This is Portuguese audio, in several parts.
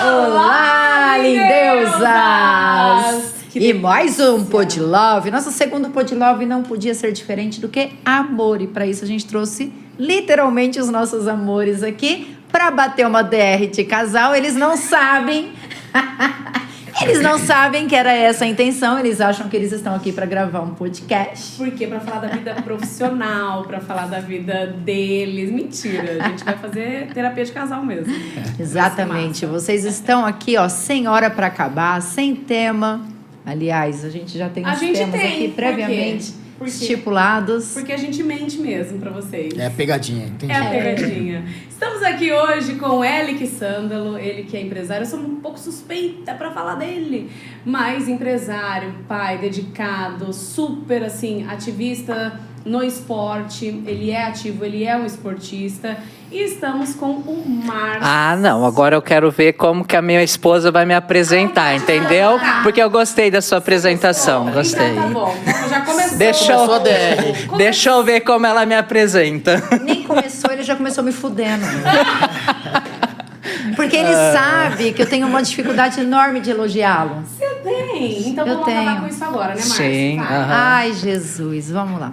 Olá, lindeusas! E mais um Pod Love. Nosso segundo Pod Love não podia ser diferente do que amor. E para isso a gente trouxe literalmente os nossos amores aqui para bater uma DR de casal. Eles não sabem... Eles não sabem que era essa a intenção, eles acham que eles estão aqui para gravar um podcast. Porque para falar da vida profissional, para falar da vida deles, mentira, a gente vai fazer terapia de casal mesmo. Exatamente, vocês estão aqui, ó, sem hora para acabar, sem tema. Aliás, a gente já tem uns temas aqui previamente estipulados. Porque a gente mente mesmo para vocês. É a pegadinha, entendi. É a pegadinha. Estamos aqui hoje com o Elic Sândalo, ele que é empresário. Eu sou um pouco suspeita para falar dele, mas empresário, pai, dedicado, super assim, ativista no esporte. Ele é ativo, ele é um esportista. E estamos com o Márcio. Ah, não. Agora eu quero ver como que a minha esposa vai me apresentar, entendeu? Porque eu gostei da sua apresentação. Gostei. Então tá bom. Já começou. Deixa eu ver como ela me apresenta. Nem começou, ele já começou me fudendo. Porque ele sabe que eu tenho uma dificuldade enorme de elogiá-lo. Você tem? Então vamos acabar com isso agora, né, Márcio? Sim. Ai, Jesus, vamos lá.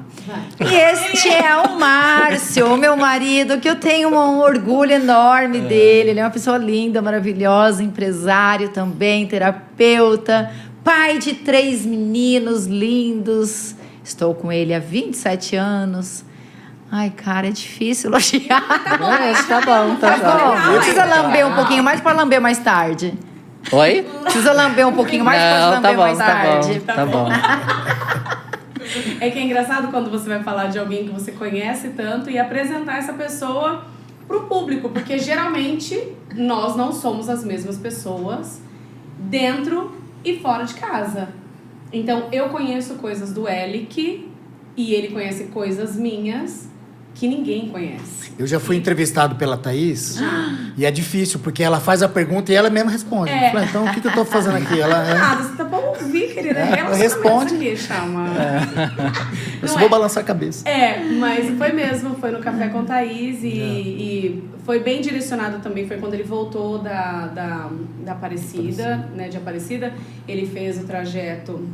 E este é o Márcio, o meu marido, que eu tenho um orgulho enorme dele. Ele é uma pessoa linda, maravilhosa, empresário também, terapeuta, pai de 3 meninos lindos. Estou com ele há 27 anos. Ai, cara, é difícil elogiar. Tá bom. Não precisa lamber um pouquinho mais para lamber mais tarde. Oi? Precisa lamber um pouquinho mais para lamber mais tarde. Tá bom. É que é engraçado quando você vai falar de alguém que você conhece tanto e apresentar essa pessoa pro público, porque geralmente nós não somos as mesmas pessoas dentro e fora de casa. Então eu conheço coisas do Elic e ele conhece coisas minhas que ninguém conhece. Eu já fui entrevistado pela Thaís e é difícil, porque ela faz a pergunta e ela mesma responde. Eu falei, então o que eu tô fazendo aqui? Nada, você tá pra ouvir, querida. Ela responde. Aqui, chama. Eu só vou balançar a cabeça. Mas foi mesmo, foi no Café com Thaís e foi bem direcionado também, foi quando ele voltou da Aparecida, né, de Aparecida. Ele fez o trajeto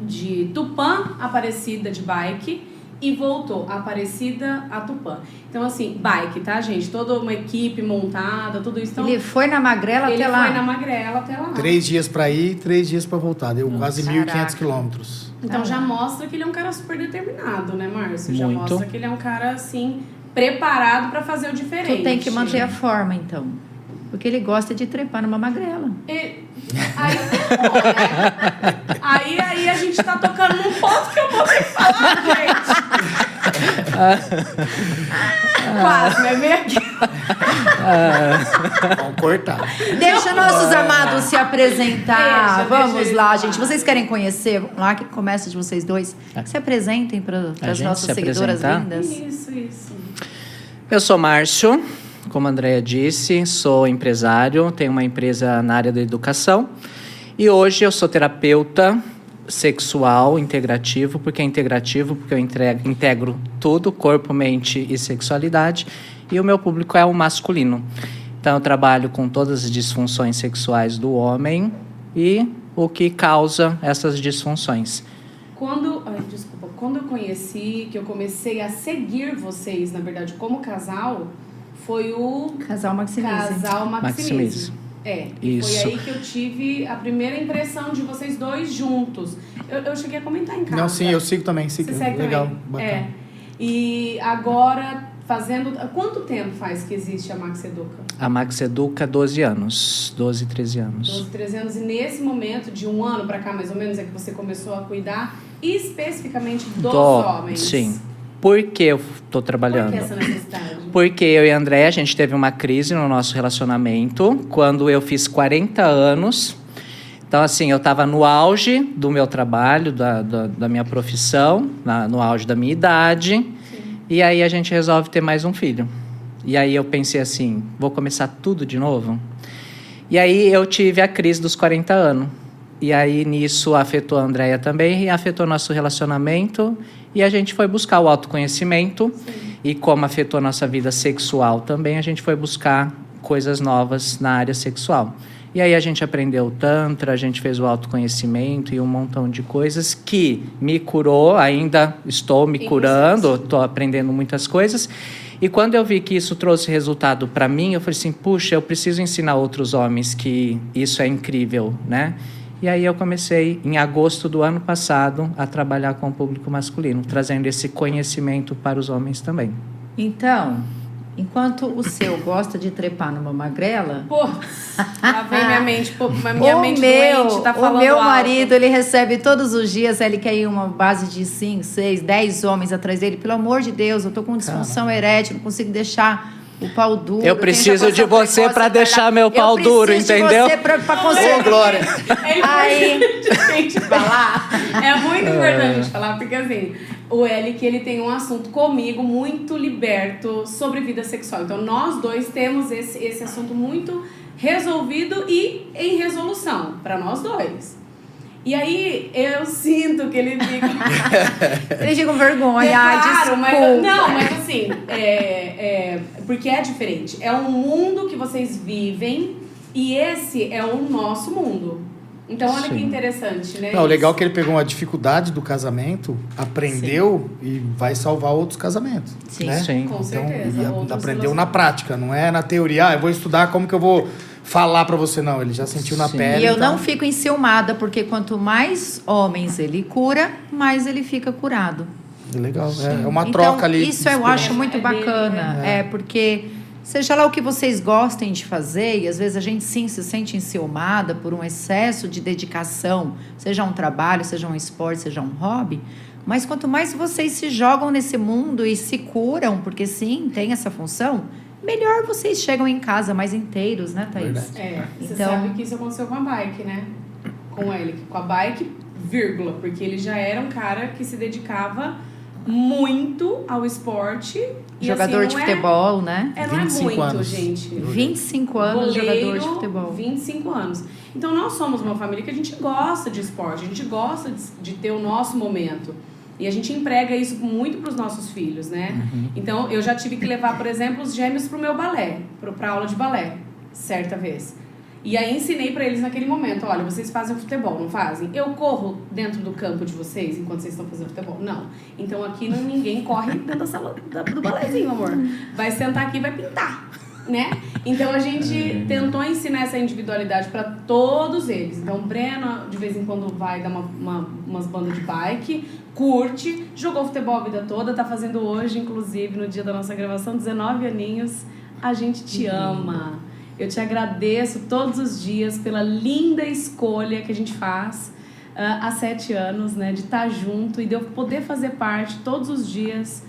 de Tupã, Aparecida de bike e voltou Aparecida a Tupã. Então, assim, bike, tá, gente? Toda uma equipe montada, tudo isso. Então, ele foi na Magrela até lá? Ele foi na Magrela até lá. 3 dias pra ir, 3 dias pra voltar. Deu quase 1.500 quilômetros. Então, já mostra que ele é um cara super determinado, né, Márcio? Já Muito. mostra que ele é um cara, assim, preparado pra fazer o diferente. Tu tem que manter a forma, então. Porque ele gosta de trepar numa magrela. Aí a gente tá tocando num ponto que eu vou ter que falar, gente. Quase, né? Vem aqui. Vamos cortar. Deixa nossos amados se apresentar. Vamos deixa lá, eles gente. Vocês querem conhecer? Vamos lá, que começa de vocês dois. Se apresentem para as gente nossas se seguidoras apresentar? lindas. Isso. Eu sou Márcio, como a Andrea disse, sou empresário, tenho uma empresa na área da educação e hoje eu sou terapeuta sexual integrativo, porque eu integro tudo, corpo, mente e sexualidade, e o meu público é o masculino. Então eu trabalho com todas as disfunções sexuais do homem e o que causa essas disfunções. Quando eu conheci, que eu comecei a seguir vocês, na verdade, como casal, foi o Casal Maximize. Isso. Foi aí que eu tive a primeira imprão de vocês dois juntos. Eu cheguei a comentar em casa. Não, sim, eu sigo também. Você segue legal, também? bacana. E agora, fazendo... Quanto tempo faz que existe a Max Educa? A Max Educa, 12 anos. 12, 13 anos. 12, 13 anos. E nesse momento, de 1 ano pra cá, mais ou menos, é que você começou a cuidar especificamente dos homens. Sim. Por que eu estou trabalhando? Por que essa necessidade? Porque eu e a Andrea, a gente teve uma crise no nosso relacionamento quando eu fiz 40 anos. Então, assim, eu estava no auge do meu trabalho, da minha profissão, no auge da minha idade. Sim. E aí a gente resolve ter mais um filho. E aí eu pensei assim, vou começar tudo de novo? E aí eu tive a crise dos 40 anos. E aí nisso afetou a Andrea também e afetou nosso relacionamento. E a gente foi buscar o autoconhecimento. Sim. E como afetou a nossa vida sexual também, a gente foi buscar coisas novas na área sexual. E aí a gente aprendeu o Tantra, a gente fez o autoconhecimento e um montão de coisas que me curou, ainda estou me curando, estou aprendendo muitas coisas. E quando eu vi que isso trouxe resultado para mim, eu falei assim, puxa, eu preciso ensinar outros homens que isso é incrível, né? E aí eu comecei, em agosto do ano passado, a trabalhar com o público masculino, trazendo esse conhecimento para os homens também. Então, enquanto o seu gosta de trepar numa magrela... Pô, lá vem minha mente, minha mente doente, tá falando O meu alto. marido, ele recebe todos os dias, ele quer ir uma base de 5, 6, 10 homens atrás dele. Pelo amor de Deus, eu tô com disfunção erétil, não consigo deixar o pau duro. Eu preciso de você para deixar meu pau duro, entendeu? Eu preciso de você pra conseguir. Ô, Glória! É importante a gente falar. É muito importante a gente falar, porque assim, o Elic, ele tem um assunto comigo muito liberto sobre vida sexual. Então, nós dois temos esse assunto muito resolvido e em resolução, para nós dois. E aí, eu sinto que ele fica... Ele fica com vergonha, claro, desculpa. mas assim, porque é diferente. É um mundo que vocês vivem e esse é o nosso mundo. Então, olha que interessante, né? Não, o legal é que ele pegou uma dificuldade do casamento, aprendeu e vai salvar outros casamentos. Sim, né? sim. Com Então, certeza. e Outros aprendeu na prática, não é na teoria. Eu vou estudar, como que eu vou falar pra você? Não, ele já sentiu na Sim. pele. E eu então... não fico enciumada, porque quanto mais homens ele cura, mais ele fica curado. Legal, é uma Então, troca ali. isso eu acho muito É dele, bacana. Porque, seja lá o que vocês gostem de fazer, e às vezes a gente sim se sente enciumada por um excesso de dedicação, seja um trabalho, seja um esporte, seja um hobby. Mas quanto mais vocês se jogam nesse mundo e se curam, porque sim, tem essa função, melhor vocês chegam em casa mais inteiros, né, Thaís? Verdade. Você Então- sabe que isso aconteceu com a bike, né? Com ele. Com a bike, vírgula. Porque ele já era um cara que se dedicava muito ao esporte. E, Jogador assim, de futebol, né? Não é 25 muito, anos. gente. 25 anos jogador de futebol. 25 anos. Então, nós somos uma família que a gente gosta de esporte. A gente gosta de ter o nosso momento. E a gente emprega isso muito para os nossos filhos, né? Então, eu já tive que levar, por exemplo, os gêmeos para o meu balé, para aula de balé, certa vez. E aí ensinei para eles naquele momento, olha, vocês fazem futebol, não fazem? Eu corro dentro do campo de vocês enquanto vocês estão fazendo futebol? Não. Então aqui ninguém corre dentro da sala do balézinho, amor. Vai sentar aqui e vai pintar, né? Então a gente tentou ensinar essa individualidade para todos eles. Então o Breno de vez em quando vai dar umas bandas de bike, curte, jogou futebol a vida toda, tá fazendo hoje, inclusive no dia da nossa gravação, 19 aninhos. A gente te ama. Eu te agradeço todos os dias pela linda escolha que a gente faz há 7 anos, né? De estar junto e de eu poder fazer parte todos os dias,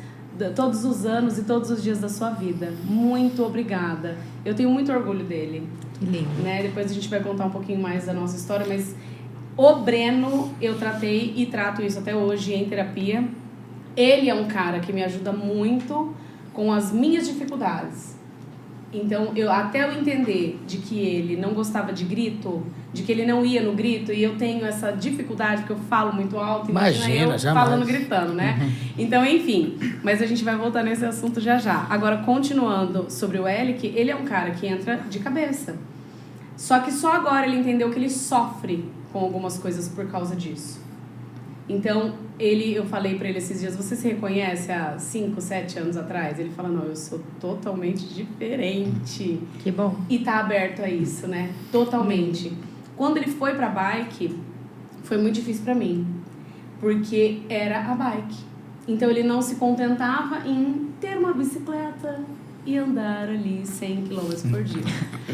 todos os anos e todos os dias da sua vida. Muito obrigada. Eu tenho muito orgulho dele. Que lindo. Né? Depois a gente vai contar um pouquinho mais da nossa história, mas o Breno eu tratei e trato isso até hoje em terapia. Ele é um cara que me ajuda muito com as minhas dificuldades. Então, até eu entender de que ele não gostava de grito, de que ele não ia no grito, e eu tenho essa dificuldade, porque eu falo muito alto, imagina eu jamais. falando, gritando, né? Então, enfim, mas a gente vai voltar nesse assunto já já. Agora, continuando sobre o Elic, ele é um cara que entra de cabeça. Só que só agora ele entendeu que ele sofre com algumas coisas por causa disso. Então, eu falei pra ele esses dias, você se reconhece há 5, 7 anos atrás? Ele fala, não, eu sou totalmente diferente. Que bom. E tá aberto a isso, né? Totalmente. Quando ele foi pra bike, foi muito difícil pra mim. Porque era a bike. Então, ele não se contentava em ter uma bicicleta e andar ali 100 km por dia.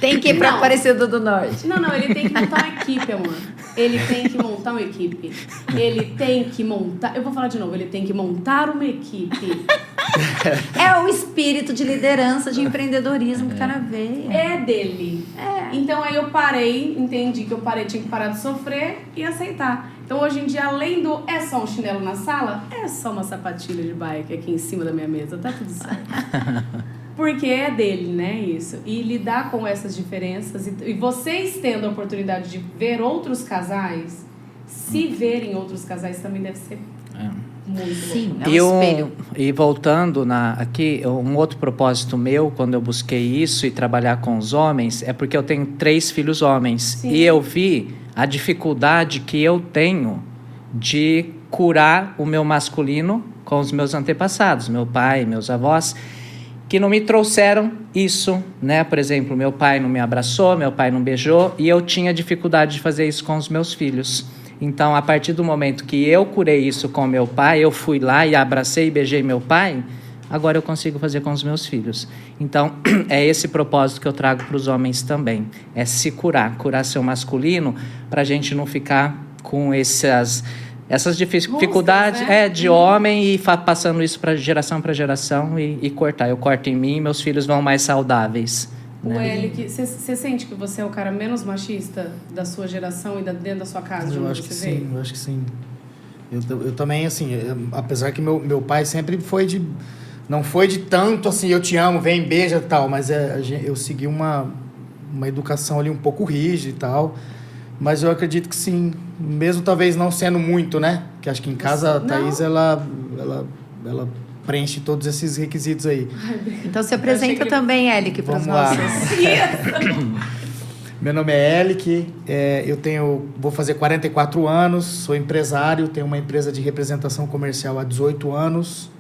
Tem que ir pra Não. Aparecida do Norte. Não, ele tem que montar uma equipe, amor. Ele tem que montar uma equipe. Ele tem que montar... Eu vou falar de novo. Ele tem que montar uma equipe. É o espírito de liderança, de empreendedorismo que tá na veia. É dele. Então, aí eu parei, entendi que tinha que parar de sofrer e aceitar. Então, hoje em dia, além do é só um chinelo na sala, é só uma sapatilha de bike aqui em cima da minha mesa. Tá tudo certo. Porque é dele, né, isso. E lidar com essas diferenças. E vocês tendo a oportunidade de ver outros casais, se verem outros casais também deve ser Muito Sim, louco. é um espelho. E voltando aqui, um outro propósito meu, quando eu busquei isso e trabalhar com os homens, é porque eu tenho 3 filhos homens. Sim. E eu vi a dificuldade que eu tenho de curar o meu masculino com os meus antepassados, meu pai, meus avós, que não me trouxeram isso, né? Por exemplo, meu pai não me abraçou, meu pai não beijou, e eu tinha dificuldade de fazer isso com os meus filhos. Então, a partir do momento que eu curei isso com meu pai, eu fui lá e abracei e beijei meu pai, agora eu consigo fazer com os meus filhos. Então, é esse propósito que eu trago para os homens também. É se curar seu masculino, para a gente não ficar com essas dificuldades né? de homem e passando isso para geração e cortar. Eu corto em mim, meus filhos vão mais saudáveis. O Né? Elick, você sente que você é o cara menos machista da sua geração e dentro da sua casa? Eu acho que sim, eu acho que sim. Eu também, assim, apesar que meu pai sempre foi não foi de tanto, assim, eu te amo, vem, beija e tal, mas eu segui uma educação ali um pouco rígida e tal, mas eu acredito que sim, mesmo talvez não sendo muito, né? Que acho que em casa a Thaís, ela preenche todos esses requisitos aí. Então se apresenta também, Elick, para os Vamos lá. nossos... Meu nome é Elick, vou fazer 44 anos, sou empresário, tenho uma empresa de representação comercial há 18 anos.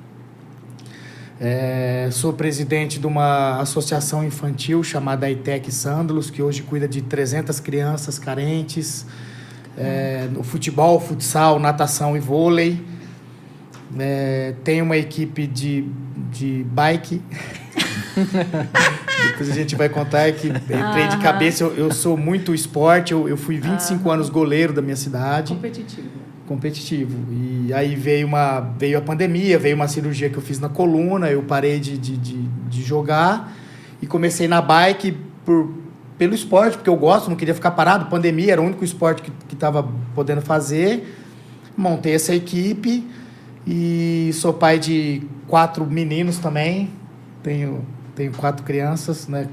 Sou presidente de uma associação infantil chamada ITEC Sândalos, que hoje cuida de 300 crianças carentes, no futebol, futsal, natação e vôlei. Tenho uma equipe de bike. Depois a gente vai contar que entrei de cabeça. Eu sou muito esporte. Eu fui 25 anos goleiro da minha cidade. Competitivo. E aí veio a pandemia, veio uma cirurgia que eu fiz na coluna. Eu parei de jogar e comecei na bike pelo esporte, porque eu gosto, não queria ficar parado. Pandemia era o único esporte que estava podendo fazer. Montei essa equipe. E sou pai de 4 meninos também. Tenho 4 crianças, né?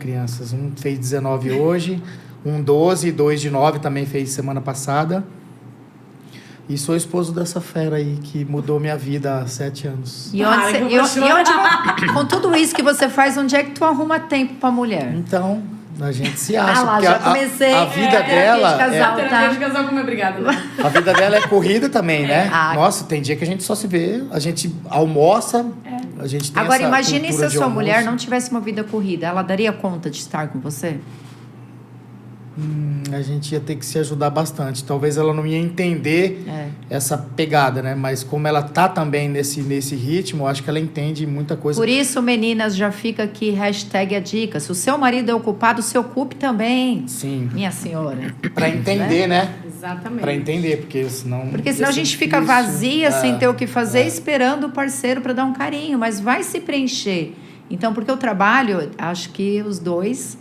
Um fez 19 hoje, um 12, 2 de 9 também fez semana passada. E sou esposo dessa fera aí que mudou minha vida há 7 anos. Com tudo isso que você faz, onde é que tu arruma tempo pra mulher? Então, a gente se acha. lá, porque já comecei. A vida dela. Terapia de casal, como obrigada, né? A vida dela é corrida também, né? Nossa, tem dia que a gente só se vê, a gente almoça, a gente tem Agora, essa imagine se cultura a de sua almoço. mulher não tivesse uma vida corrida. Ela daria conta de estar com você? A gente ia ter que se ajudar bastante. Talvez ela não ia entender essa pegada, né? Mas como ela tá também nesse ritmo, acho que ela entende muita coisa. Por isso, meninas, já fica aqui #a dica. Se o seu marido é ocupado, se ocupe também. Sim. Minha senhora. Pra entender, né? Exatamente. Pra entender, porque senão a gente fica vazia, sem ter o que fazer, esperando o parceiro para dar um carinho. Mas vai se preencher. Então, porque o trabalho, acho que os dois...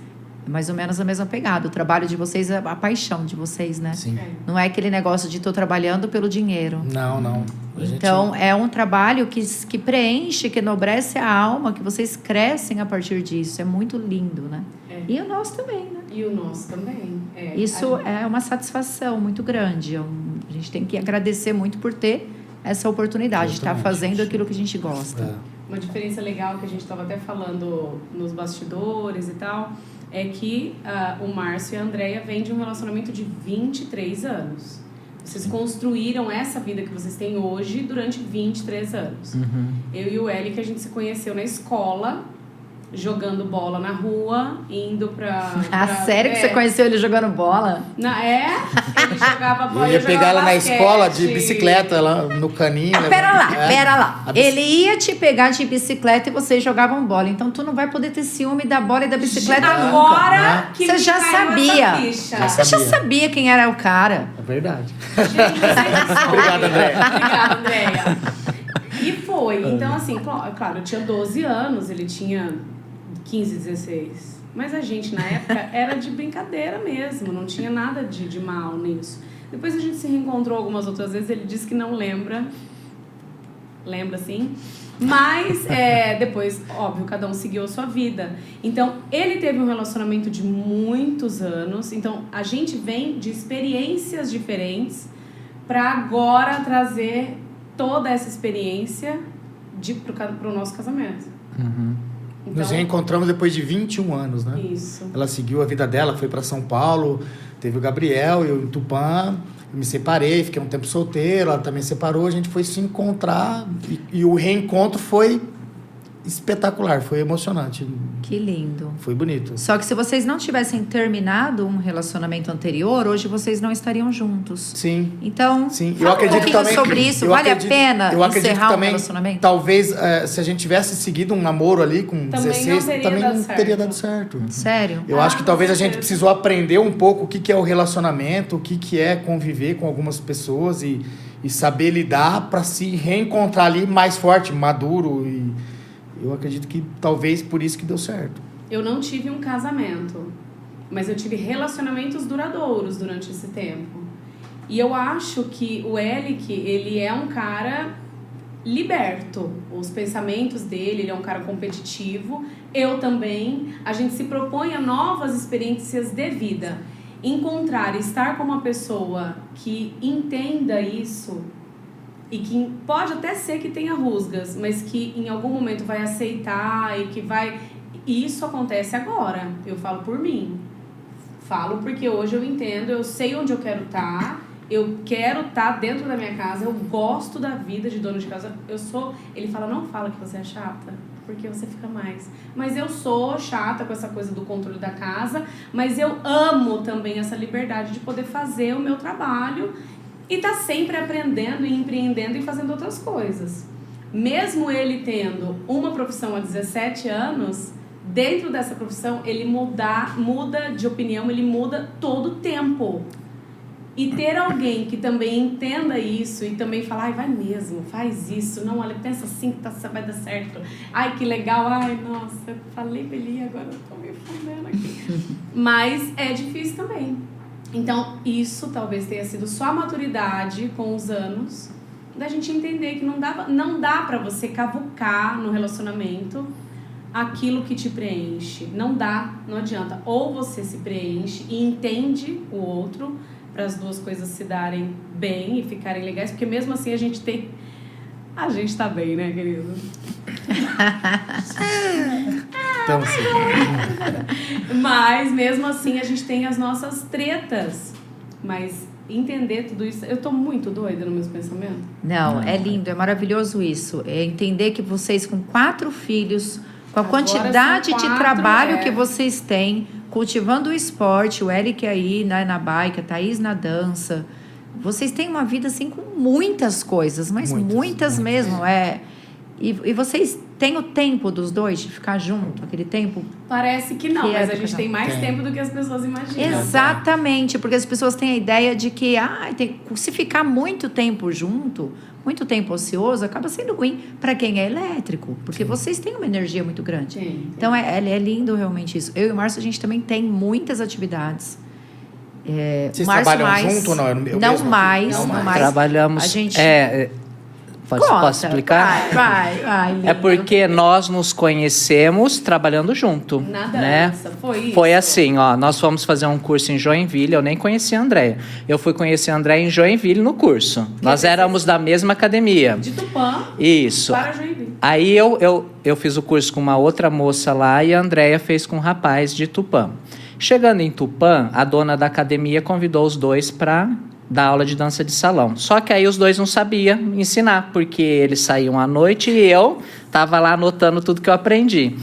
mais ou menos a mesma pegada. O trabalho de vocês é a paixão de vocês, né? Sim. Não é aquele negócio de tô trabalhando pelo dinheiro. Não. Então, é um trabalho que preenche, que enobrece a alma, que vocês crescem a partir disso. É muito lindo, né? E o nosso também, né? E o nosso também. Isso é uma satisfação muito grande. A gente tem que agradecer muito por ter essa oportunidade de estar fazendo aquilo que a gente gosta. Uma diferença legal que a gente estava até falando nos bastidores e tal... é que o Márcio e a Andrea vêm de um relacionamento de 23 anos. Vocês construíram essa vida que vocês têm hoje durante 23 anos. Uhum. Eu e o Elick, a gente se conheceu na escola, jogando bola na rua, indo pra... Sério que você conheceu ele jogando bola? Ele jogava bola. Eu ia pegar ela na basquete. escola de bicicleta, lá no caninho. Pera lá. Ele ia te pegar de bicicleta e vocês jogavam bola. Então tu não vai poder ter ciúme da bola e da bicicleta nunca. Agora que Você me já caiu sabia. essa ficha. Você já sabia quem era o cara. É verdade. Gente, vocês Obrigado, Andréia. Obrigada, Andréia. E foi. Então, assim, claro, eu tinha 12 anos, ele tinha 15, 16. Mas a gente, na época, era de brincadeira mesmo. Não tinha nada de mal nisso. Depois a gente se reencontrou algumas outras vezes. Ele disse que não lembra. Lembra, sim. Mas, depois, óbvio, cada um seguiu a sua vida. Então, ele teve um relacionamento de muitos anos. Então, a gente vem de experiências diferentes para agora trazer toda essa experiência pro nosso casamento. Uhum. Então, Nos reencontramos depois de 21 anos, né? Isso. Ela seguiu a vida dela, foi para São Paulo, teve o Gabriel, eu em Tupã, eu me separei, fiquei um tempo solteiro, ela também separou, a gente foi se encontrar e o reencontro foi espetacular, foi emocionante. Que lindo. Foi bonito. Só que se vocês não tivessem terminado um relacionamento anterior, hoje vocês não estariam juntos. Sim. Então, Sim, fala um pouquinho sobre isso. Vale a pena encerrar um relacionamento? Talvez, se a gente tivesse seguido um namoro ali com Também 16, também não teria dado certo. Sério? Eu acho que talvez a gente precisou aprender um pouco o que é o relacionamento, o que é conviver com algumas pessoas e saber lidar para se reencontrar ali mais forte, maduro. E eu acredito que talvez por isso que deu certo. Eu não tive um casamento, mas eu tive relacionamentos duradouros durante esse tempo. E eu acho que o Elic, ele é um cara liberto. Os pensamentos dele, ele é um cara competitivo. Eu também. A gente se propõe a novas experiências de vida. Encontrar, estar com uma pessoa que entenda isso e que pode até ser que tenha rusgas, mas que em algum momento vai aceitar e que vai... E isso acontece agora. Eu falo por mim. Falo porque hoje eu entendo, eu sei onde eu quero estar, eu quero estar dentro da minha casa, eu gosto da vida de dona de casa. Eu sou... Ele fala, não fala que você é chata, porque você fica mais. Mas eu sou chata com essa coisa do controle da casa, mas eu amo também essa liberdade de poder fazer o meu trabalho e tá sempre aprendendo e empreendendo e fazendo outras coisas. Mesmo ele tendo uma profissão há 17 anos, dentro dessa profissão ele muda de opinião, ele muda todo o tempo. E ter alguém que também entenda isso e também falar, ai, vai mesmo, faz isso, não, olha, pensa assim que vai dar certo. Ai, que legal, ai, nossa, eu falei pra ele, agora eu tô me fudendo aqui. Mas é difícil também. Então, isso talvez tenha sido só a maturidade com os anos, da gente entender que não dá pra você cavucar no relacionamento aquilo que te preenche. Não dá, não adianta. Ou você se preenche e entende o outro, para as duas coisas se darem bem e ficarem legais, porque mesmo assim a gente tá bem, né, querido? Então, sim. Mas mesmo assim a gente tem as nossas tretas, mas entender tudo isso, eu tô muito doida no meus pensamentos. Não, é lindo, é maravilhoso isso, é entender que vocês com 4 filhos, com a Agora quantidade são 4, de trabalho que vocês têm, cultivando o esporte, o Elic aí na bike, a Thaís na dança. Vocês têm uma vida assim com muitas coisas, mas muitas mesmo. E vocês têm o tempo dos dois de ficar junto, aquele tempo? Parece que não, mas a gente tem mais tempo do que as pessoas imaginam. Exatamente, porque as pessoas têm a ideia de que se ficar muito tempo junto, muito tempo ocioso, acaba sendo ruim para quem é elétrico, porque vocês têm uma energia muito grande. Sim. Então é lindo realmente isso. Eu e o Márcio, a gente também tem muitas atividades. Vocês Márcio trabalham junto ou não? Não mais. Trabalhamos... A gente... Posso explicar? Vai. É porque nós nos conhecemos trabalhando junto. Na né? dança, foi isso? Foi assim, ó. Nós fomos fazer um curso em Joinville, eu nem conhecia a Andréia. Eu fui conhecer a Andréia em Joinville no curso. Nós éramos da mesma academia. De Tupã. Isso. Para Joinville. Aí eu fiz o curso com uma outra moça lá e a Andréia fez com um rapaz de Tupã. Chegando em Tupã, a dona da academia convidou os dois para dar aula de dança de salão. Só que aí os dois não sabiam ensinar, porque eles saíam à noite e eu estava lá anotando tudo que eu aprendi.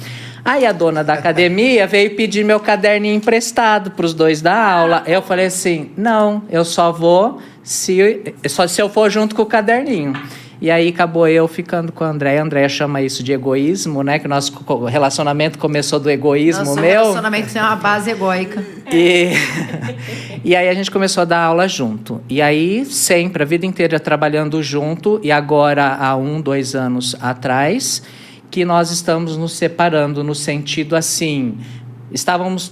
Aí a dona da academia veio pedir meu caderninho emprestado para os dois da aula. Eu falei assim, não, eu só vou se eu for junto com o caderninho. E aí acabou eu ficando com a Andréia. A Andréia chama isso de egoísmo, né? Que o nosso relacionamento começou do egoísmo Nosso meu. relacionamento tem uma base egóica. E aí a gente começou a dar aula junto. E aí sempre, a vida inteira trabalhando junto. E agora, há 1-2 anos atrás, que nós estamos nos separando no sentido assim... estávamos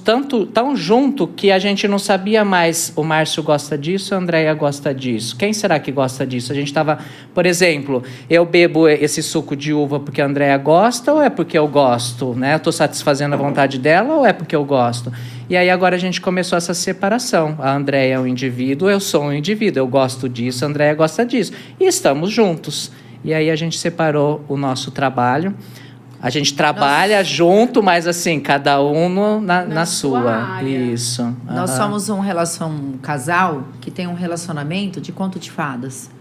tão junto que a gente não sabia mais, o Márcio gosta disso, a Andréia gosta disso. Quem será que gosta disso? A gente estava, por exemplo, eu bebo esse suco de uva porque a Andréia gosta ou é porque eu gosto? Né? Eu estou satisfazendo a vontade dela ou é porque eu gosto? E aí agora a gente começou essa separação. A Andréia é um indivíduo, eu sou um indivíduo. Eu gosto disso, a Andréia gosta disso. E estamos juntos. E aí a gente separou o nosso trabalho. A gente trabalha junto, mas assim, cada um na sua. área. Isso. Nós somos um casal que tem um relacionamento de conto de fadas.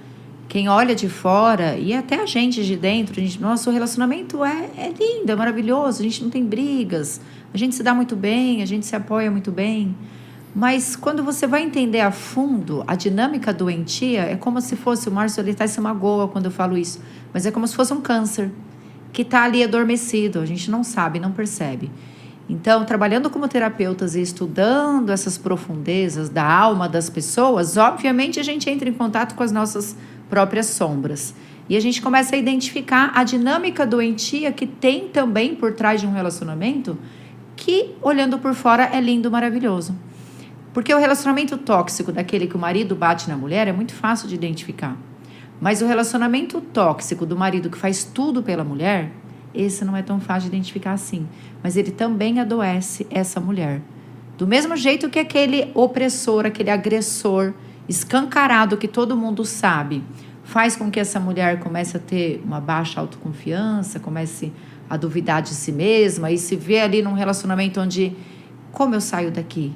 Quem olha de fora, e até a gente de dentro, nosso relacionamento é lindo, é maravilhoso, a gente não tem brigas, a gente se dá muito bem, a gente se apoia muito bem. Mas quando você vai entender a fundo a dinâmica doentia, é como se fosse, o Márcio ele se magoa quando eu falo isso, mas é como se fosse um câncer que está ali adormecido, a gente não sabe, não percebe. Então, trabalhando como terapeutas e estudando essas profundezas da alma das pessoas, obviamente a gente entra em contato com as nossas próprias sombras. E a gente começa a identificar a dinâmica doentia que tem também por trás de um relacionamento que, olhando por fora, é lindo, maravilhoso. Porque o relacionamento tóxico daquele que o marido bate na mulher é muito fácil de identificar. Mas o relacionamento tóxico do marido que faz tudo pela mulher, esse não é tão fácil de identificar assim. Mas ele também adoece essa mulher. Do mesmo jeito que aquele opressor, aquele agressor escancarado que todo mundo sabe, faz com que essa mulher comece a ter uma baixa autoconfiança, comece a duvidar de si mesma e se vê ali num relacionamento onde, como eu saio daqui?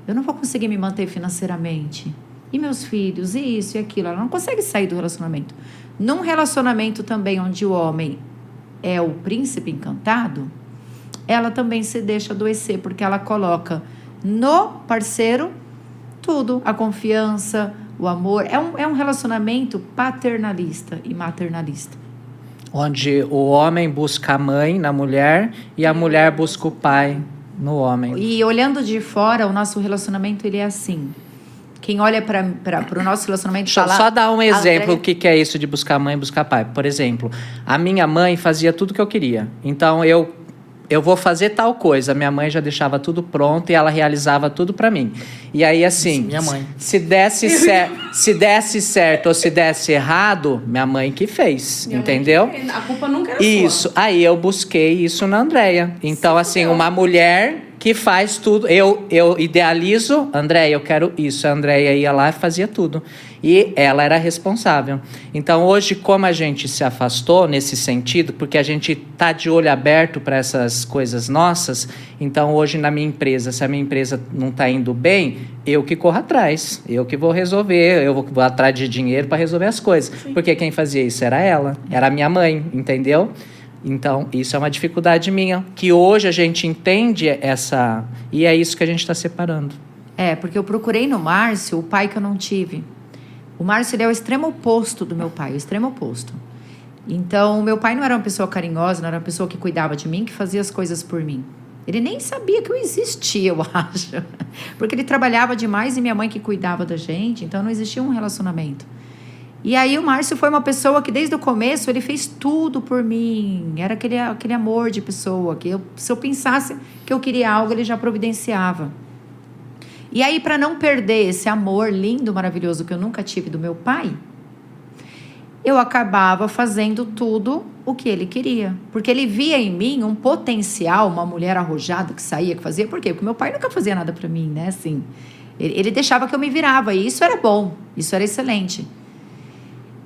Eu não vou conseguir me manter financeiramente. E meus filhos, e isso e aquilo. Ela não consegue sair do relacionamento. Num relacionamento também onde o homem é o príncipe encantado, ela também se deixa adoecer, porque ela coloca no parceiro tudo, a confiança, o amor. É um relacionamento paternalista e maternalista. Onde o homem busca a mãe na mulher e a mulher busca o pai no homem. E olhando de fora, o nosso relacionamento ele é assim. Quem olha para o nosso relacionamento... Deixa eu só dar um exemplo, o que é isso de buscar mãe e buscar pai. Por exemplo, a minha mãe fazia tudo o que eu queria. Então, eu vou fazer tal coisa. Minha mãe já deixava tudo pronto e ela realizava tudo para mim. E aí, assim, minha mãe. se desse certo ou se desse errado, minha mãe que fez, entendeu? A culpa nunca era Isso. sua. Aí eu busquei isso na Andréia. Então, assim, uma mulher que faz tudo. Eu idealizo, Andréia, eu quero isso. A Andréia ia lá e fazia tudo. E ela era responsável. Então, hoje, como a gente se afastou nesse sentido, porque a gente tá de olho aberto para essas coisas nossas, então hoje na minha empresa, se a minha empresa não tá indo bem, eu que corro atrás. Eu que vou resolver, eu vou atrás de dinheiro para resolver as coisas. Sim. Porque quem fazia isso era ela, era a minha mãe, entendeu? Então, isso é uma dificuldade minha, que hoje a gente entende essa... E é isso que a gente está separando. Porque eu procurei no Márcio o pai que eu não tive. O Márcio, ele é o extremo oposto do meu pai, o extremo oposto. Então, meu pai não era uma pessoa carinhosa, não era uma pessoa que cuidava de mim, que fazia as coisas por mim. Ele nem sabia que eu existia, eu acho. Porque ele trabalhava demais e minha mãe que cuidava da gente, então não existia um relacionamento. E aí o Márcio foi uma pessoa que desde o começo ele fez tudo por mim. Era aquele amor de pessoa que se eu pensasse que eu queria algo, ele já providenciava. E aí, para não perder esse amor lindo, maravilhoso que eu nunca tive do meu pai, eu acabava fazendo tudo o que ele queria. Porque ele via em mim um potencial, uma mulher arrojada que saía, que fazia. Por quê? Porque meu pai nunca fazia nada para mim, né? Assim, ele deixava que eu me virava e isso era bom, isso era excelente.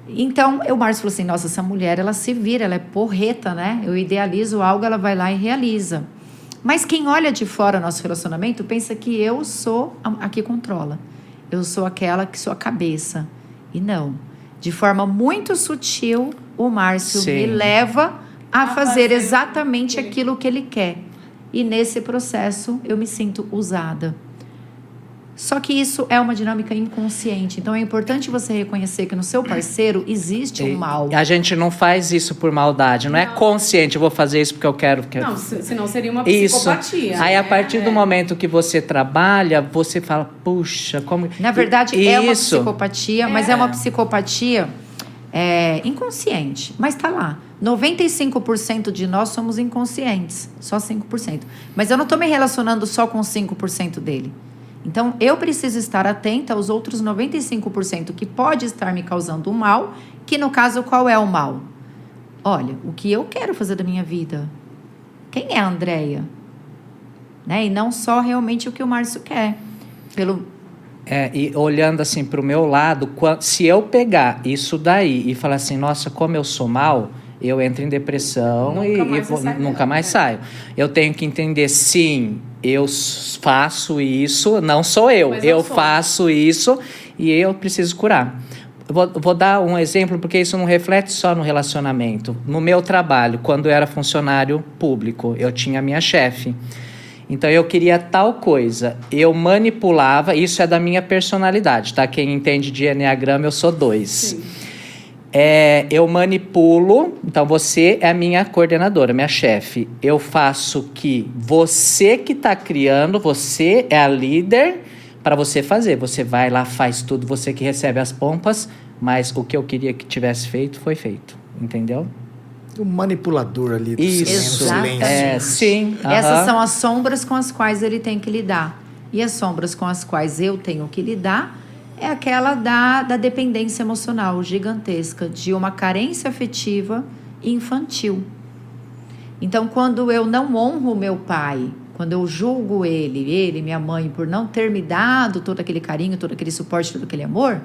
Então, o Márcio falou assim, nossa, essa mulher, ela se vira, ela é porreta, né? Eu idealizo algo, ela vai lá e realiza. Mas quem olha de fora nosso relacionamento pensa que eu sou a que controla. Eu sou aquela que sou a cabeça. E não. De forma muito sutil, o Márcio me leva a fazer exatamente aquilo que ele quer. E nesse processo, eu me sinto usada. Só que isso é uma dinâmica inconsciente. Então, é importante você reconhecer que no seu parceiro existe um mal. A gente não faz isso por maldade. Não é consciente, eu vou fazer isso porque eu quero. Não, senão seria uma psicopatia. Isso. Aí, a partir do momento que você trabalha, você fala, puxa, como... Na verdade, é uma psicopatia, mas é uma psicopatia inconsciente. Mas tá lá. 95% de nós somos inconscientes, só 5%. Mas eu não estou me relacionando só com 5% dele. Então, eu preciso estar atenta aos outros 95% que pode estar me causando um mal, que no caso, qual é o mal? Olha, o que eu quero fazer da minha vida? Quem é a Andréia? Né? E não só realmente o que o Márcio quer. E olhando assim para o meu lado, se eu pegar isso daí e falar assim, nossa, como eu sou mal, eu entro em depressão nunca mais saio. Eu tenho que entender, sim, eu faço isso, não sou eu faço isso e eu preciso curar. Vou dar um exemplo, porque isso não reflete só no relacionamento. No meu trabalho, quando eu era funcionário público, eu tinha a minha chefe. Então, eu queria tal coisa. Eu manipulava, isso é da minha personalidade, tá? Quem entende de Enneagrama, eu sou 2. Sim. Eu manipulo, então você é a minha coordenadora, minha chefe. Eu faço que você que está criando, você é a líder para você fazer. Você vai lá, faz tudo, você que recebe as pompas, mas o que eu queria que tivesse feito, foi feito. Entendeu? O manipulador ali do Isso. silêncio. Sim. Essas são as sombras com as quais ele tem que lidar. E as sombras com as quais eu tenho que lidar é aquela da dependência emocional gigantesca, de uma carência afetiva infantil. Então, quando eu não honro meu pai, quando eu julgo ele, minha mãe, por não ter me dado todo aquele carinho, todo aquele suporte, todo aquele amor,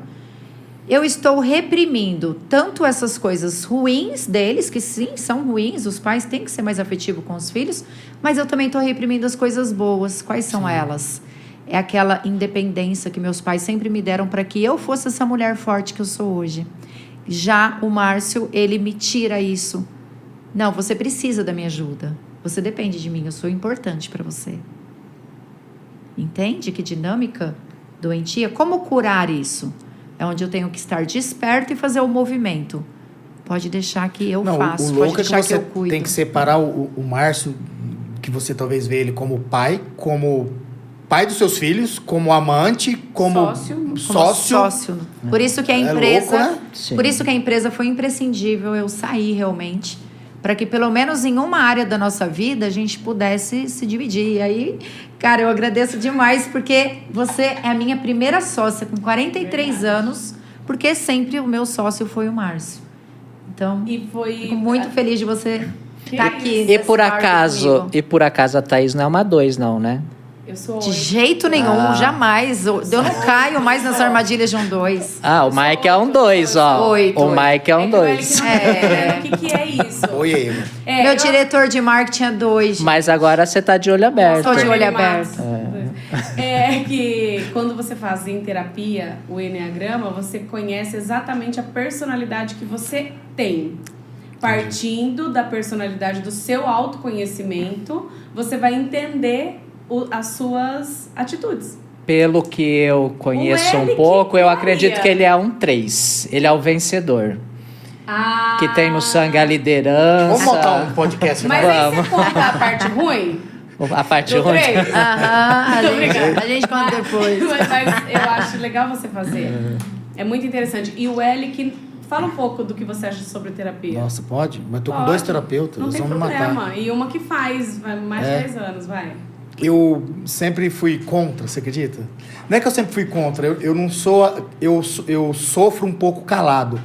eu estou reprimindo tanto essas coisas ruins deles, que sim, são ruins, os pais têm que ser mais afetivos com os filhos, mas eu também estou reprimindo as coisas boas. Quais são elas? É aquela independência que meus pais sempre me deram para que eu fosse essa mulher forte que eu sou hoje. Já o Márcio, ele me tira isso. Não, você precisa da minha ajuda. Você depende de mim, eu sou importante para você. Entende que dinâmica doentia? Como curar isso? É onde eu tenho que estar desperto e fazer o movimento. Pode deixar que eu faço, pode deixar que eu cuido. Tem que separar o Márcio, que você talvez vê ele como pai dos seus filhos, como amante, como sócio. Por isso que a empresa, louco, né? por isso que a empresa foi imprescindível eu sair realmente, para que pelo menos em uma área da nossa vida a gente pudesse se dividir. E aí, cara, eu agradeço demais, porque você é a minha primeira sócia com 43 anos, porque sempre o meu sócio foi o Márcio. Então, fico muito feliz de você estar aqui. E por acaso a Thaís não é uma 2, não, né? Eu sou De jeito nenhum, jamais. Eu não caio mais nas armadilhas de um 2. O Mike é um 2, ó. Oito. O Mike é um 2. O que é isso? Oi, Meu diretor de marketing é 2. Mas agora você tá de olho aberto. Estou de olho aberto. É que quando você faz em terapia o Enneagrama, você conhece exatamente a personalidade que você tem. Partindo da personalidade do seu autoconhecimento, você vai entender as suas atitudes. Pelo que eu conheço um pouco, eu acredito que ele é um 3. Ele é o vencedor. Que tem no sangue a liderança. Vamos montar um podcast. Mas aí você conta a parte ruim? A parte Do ruim. 3? A gente conta depois. Mas eu acho legal você fazer. É muito interessante. E o Elick, fala um pouco do que você acha sobre terapia. Nossa, pode? Mas eu tô com 2 terapeutas, não eles tem vão me problema. matar. E uma que faz mais de 10 anos, vai. Eu sempre fui contra, você acredita? Não é que eu sempre fui contra, eu não sou... Eu sofro um pouco calado.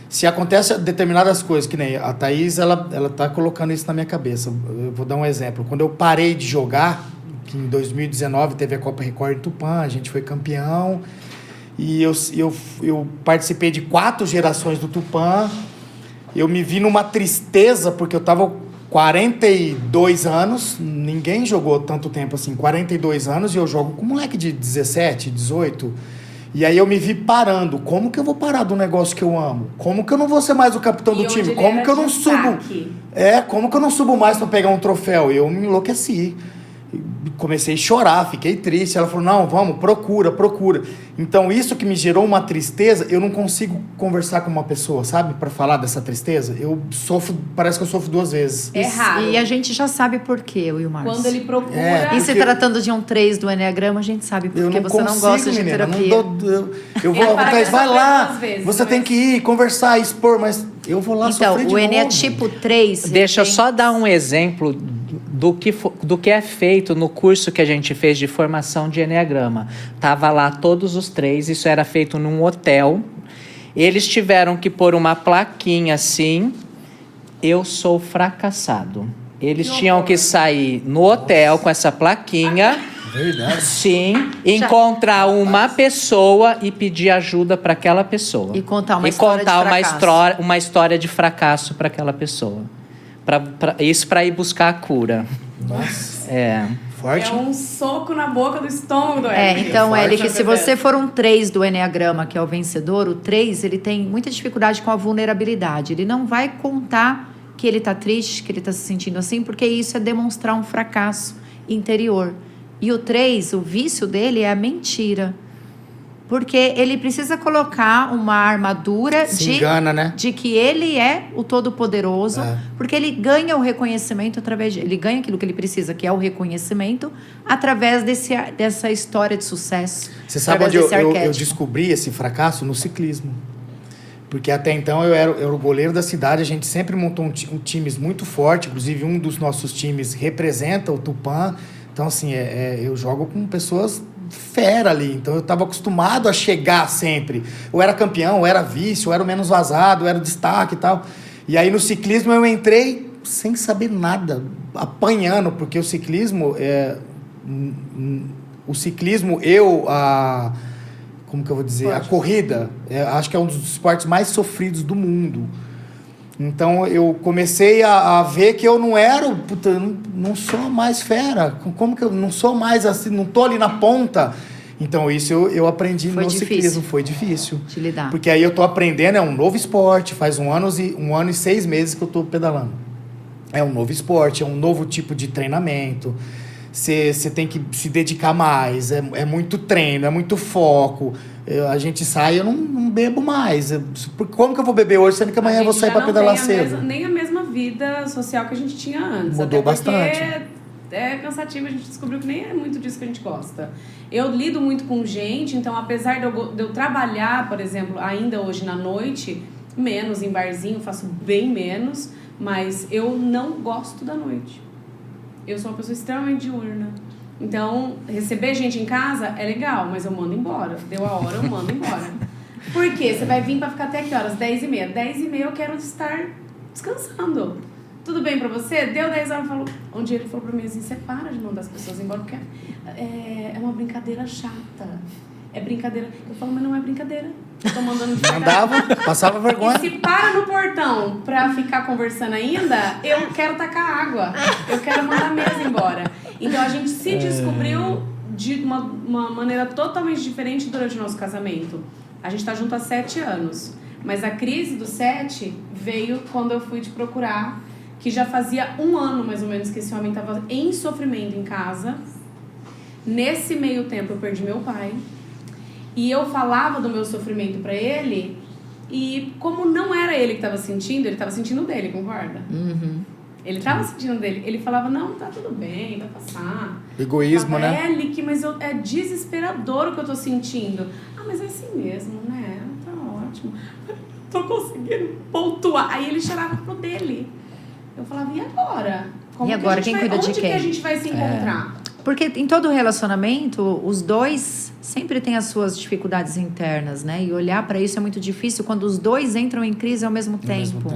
Se acontece determinadas coisas, que nem a Thaís, ela tá colocando isso na minha cabeça. Eu vou dar um exemplo. Quando eu parei de jogar, que em 2019 teve a Copa Record em Tupã, a gente foi campeão, e eu participei de 4 gerações do Tupã. Eu me vi numa tristeza, porque eu tava 42 anos, ninguém jogou tanto tempo assim, 42 anos, e eu jogo com moleque de 17, 18. E aí eu me vi parando. Como que eu vou parar do negócio que eu amo? Como que eu não vou ser mais o capitão do time? Como que eu não subo? Como que eu não subo mais para pegar um troféu? Eu me enlouqueci. Comecei a chorar, fiquei triste. Ela falou, não, vamos, procura. Então, isso que me gerou uma tristeza, eu não consigo conversar com uma pessoa, sabe? Para falar dessa tristeza. Eu sofro, parece que eu sofro 2 vezes. É raro. E a gente já sabe por quê, Will Márcio. Quando ele procura... E se tratando de um 3 do Enneagrama, a gente sabe por que você não gosta de terapia. Eu vou, Thaís, vai lá, vezes, você tem que ir, conversar, expor, mas eu vou lá então, sofrer de o Enneagrama novo. tipo 3... Deixa eu só dar um exemplo do que é feito no curso que a gente fez de formação de Enneagrama. Tava lá todos os 3, isso era feito num hotel. Eles tiveram que pôr uma plaquinha assim, eu sou fracassado. Eles tinham que sair no hotel com essa plaquinha. Verdade. Sim, encontrar uma pessoa e pedir ajuda para aquela pessoa. E contar uma história de fracasso. uma história de fracasso para aquela pessoa. Isso para ir buscar a cura. Nossa. Forte. É um soco na boca do estômago do Eric. Então, Eric, se você for um 3 do Enneagrama, que é o vencedor, o 3, ele tem muita dificuldade com a vulnerabilidade. Ele não vai contar que ele está triste, que ele está se sentindo assim, porque isso é demonstrar um fracasso interior. E o 3, o vício dele é a mentira. Porque ele precisa colocar uma armadura de que ele é o Todo-Poderoso, porque ele ganha o reconhecimento ele ganha aquilo que ele precisa, que é o reconhecimento, através dessa história de sucesso. Você sabe onde eu descobri esse fracasso? No ciclismo. Porque até então eu era o goleiro da cidade, a gente sempre montou times muito forte, inclusive um dos nossos times representa o Tupã. Então, assim, eu jogo com pessoas fera ali, então eu estava acostumado a chegar sempre. Eu era campeão, eu era vice, eu era o menos vazado, eu era o destaque e tal. E aí no ciclismo eu entrei sem saber nada, apanhando, porque o ciclismo, como que eu vou dizer? A corrida, acho que é um dos esportes mais sofridos do mundo. Então eu comecei a ver que eu não era, não sou mais fera. Como que eu não sou mais assim, não tô ali na ponta? Então isso eu aprendi no ciclismo, foi difícil de lidar. Porque aí eu tô aprendendo, é um novo esporte, faz 1 ano e 6 meses que eu tô pedalando. É um novo esporte, é um novo tipo de treinamento. Você tem que se dedicar mais, é muito treino, é muito foco. A gente sai, eu não bebo mais. Como que eu vou beber hoje, sendo que amanhã eu vou sair para pedalar cedo? Nem a mesma vida social que a gente tinha antes. Mudou bastante. É cansativo, a gente descobriu que nem é muito disso que a gente gosta. Eu lido muito com gente, então apesar de eu trabalhar, por exemplo, ainda hoje na noite, menos em barzinho, faço bem menos, mas eu não gosto da noite. Eu sou uma pessoa extremamente diurna. Então, receber gente em casa é legal, mas eu mando embora. Deu a hora, eu mando embora. Por quê? Você vai vir pra ficar até que horas? 10h30. 10h30 eu quero estar descansando. Tudo bem pra você? Deu 10 horas, um dia ele falou pra mim assim, você para de mandar as pessoas embora, porque é uma brincadeira chata. É brincadeira. Eu falo, mas não é brincadeira. Eu tô mandando de Mandava, passava vergonha. E se para no portão pra ficar conversando ainda, eu quero tacar água. Eu quero mandar a mesa embora. Então a gente se descobriu de uma maneira totalmente diferente durante o nosso casamento. A gente tá junto há 7 anos. Mas a crise do 7 veio quando eu fui te procurar, que já fazia 1 ano mais ou menos que esse homem tava em sofrimento em casa. Nesse meio tempo eu perdi meu pai. E eu falava do meu sofrimento pra ele, e como não era ele que estava sentindo, ele estava sentindo dele, concorda? Uhum. Ele estava sentindo dele. Ele falava, não, tá tudo bem, vai passar. Egoísmo, né? Elick, mas é desesperador o que eu tô sentindo. Ah, mas é assim mesmo, né? Tá ótimo. Tô conseguindo pontuar. Aí ele chorava pro dele. Eu falava, e agora? E agora, quem cuida de quem? Onde que a gente vai se encontrar? Porque em todo relacionamento, os dois sempre têm as suas dificuldades internas, né? E olhar para isso é muito difícil quando os dois entram em crise ao mesmo tempo.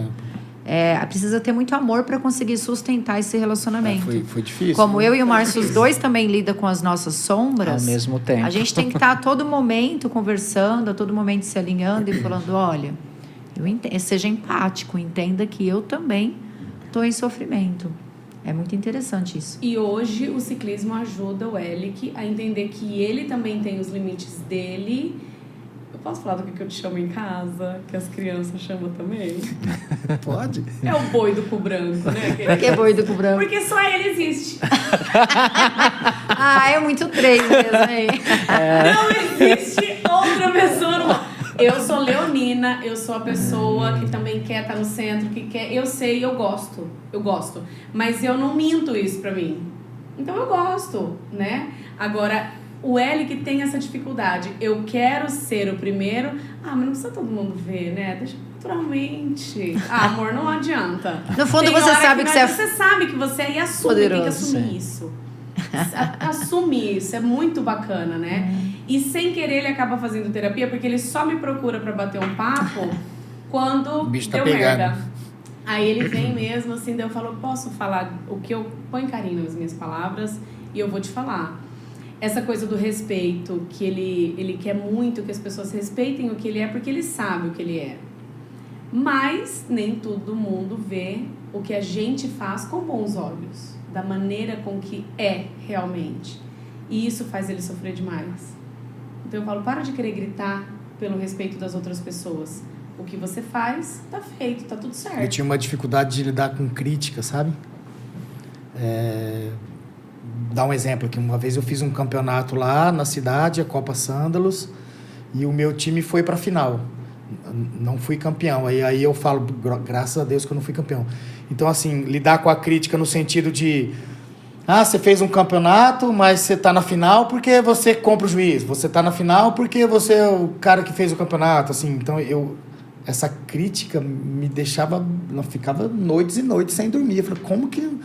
Precisa ter muito amor para conseguir sustentar esse relacionamento. Foi difícil. Como eu e o Márcio, os dois também lidam com as nossas sombras. Ao mesmo tempo. A gente tem que estar a todo momento conversando, a todo momento se alinhando e falando, olha, seja empático, entenda que eu também estou em sofrimento. É muito interessante isso. E hoje o ciclismo ajuda o Elick a entender que ele também tem os limites dele. Eu posso falar do que eu te chamo em casa? Que as crianças chamam também? Pode. É o boi do cu branco, né? Por que boi do cu branco? Porque só ele existe. Ah, é muito 3 mesmo, hein? Não existe outra pessoa no mundo. Eu sou leonina, eu sou a pessoa que também quer estar no centro, que quer... Eu sei, eu gosto. Mas eu não minto isso pra mim. Então eu gosto, né? Agora, o L que tem essa dificuldade. Eu quero ser o primeiro. Ah, mas não precisa todo mundo ver, né? Deixa naturalmente. Ah, amor, não adianta. No fundo, Tem você hora sabe que você é... Você sabe que você é e assume, poderoso, tem que assumir isso. Assume isso, é muito bacana, né? E sem querer ele acaba fazendo terapia porque ele só me procura pra bater um papo quando O bicho tá deu pegando. merda. Aí ele vem mesmo, assim, daí eu falo, posso falar o que eu põe carinho nas minhas palavras e eu vou te falar. Essa coisa do respeito, que ele quer muito que as pessoas respeitem o que ele é porque ele sabe o que ele é. Mas nem todo mundo vê o que a gente faz com bons olhos, da maneira com que é realmente. E isso faz ele sofrer demais. Então eu falo, para de querer gritar pelo respeito das outras pessoas. O que você faz, tá feito, tá tudo certo. Eu tinha uma dificuldade de lidar com crítica, sabe? Dar um exemplo aqui. Uma vez eu fiz um campeonato lá na cidade, a Copa Sândalos, e o meu time foi para a final. Não fui campeão. Aí eu falo, graças a Deus que eu não fui campeão. Então, assim, lidar com a crítica no sentido de... Ah, você fez um campeonato, mas você tá na final porque você compra o juiz. Você tá na final porque você é o cara que fez o campeonato, assim. Então, essa crítica me deixava... Eu ficava noites e noites sem dormir. Eu falei, como que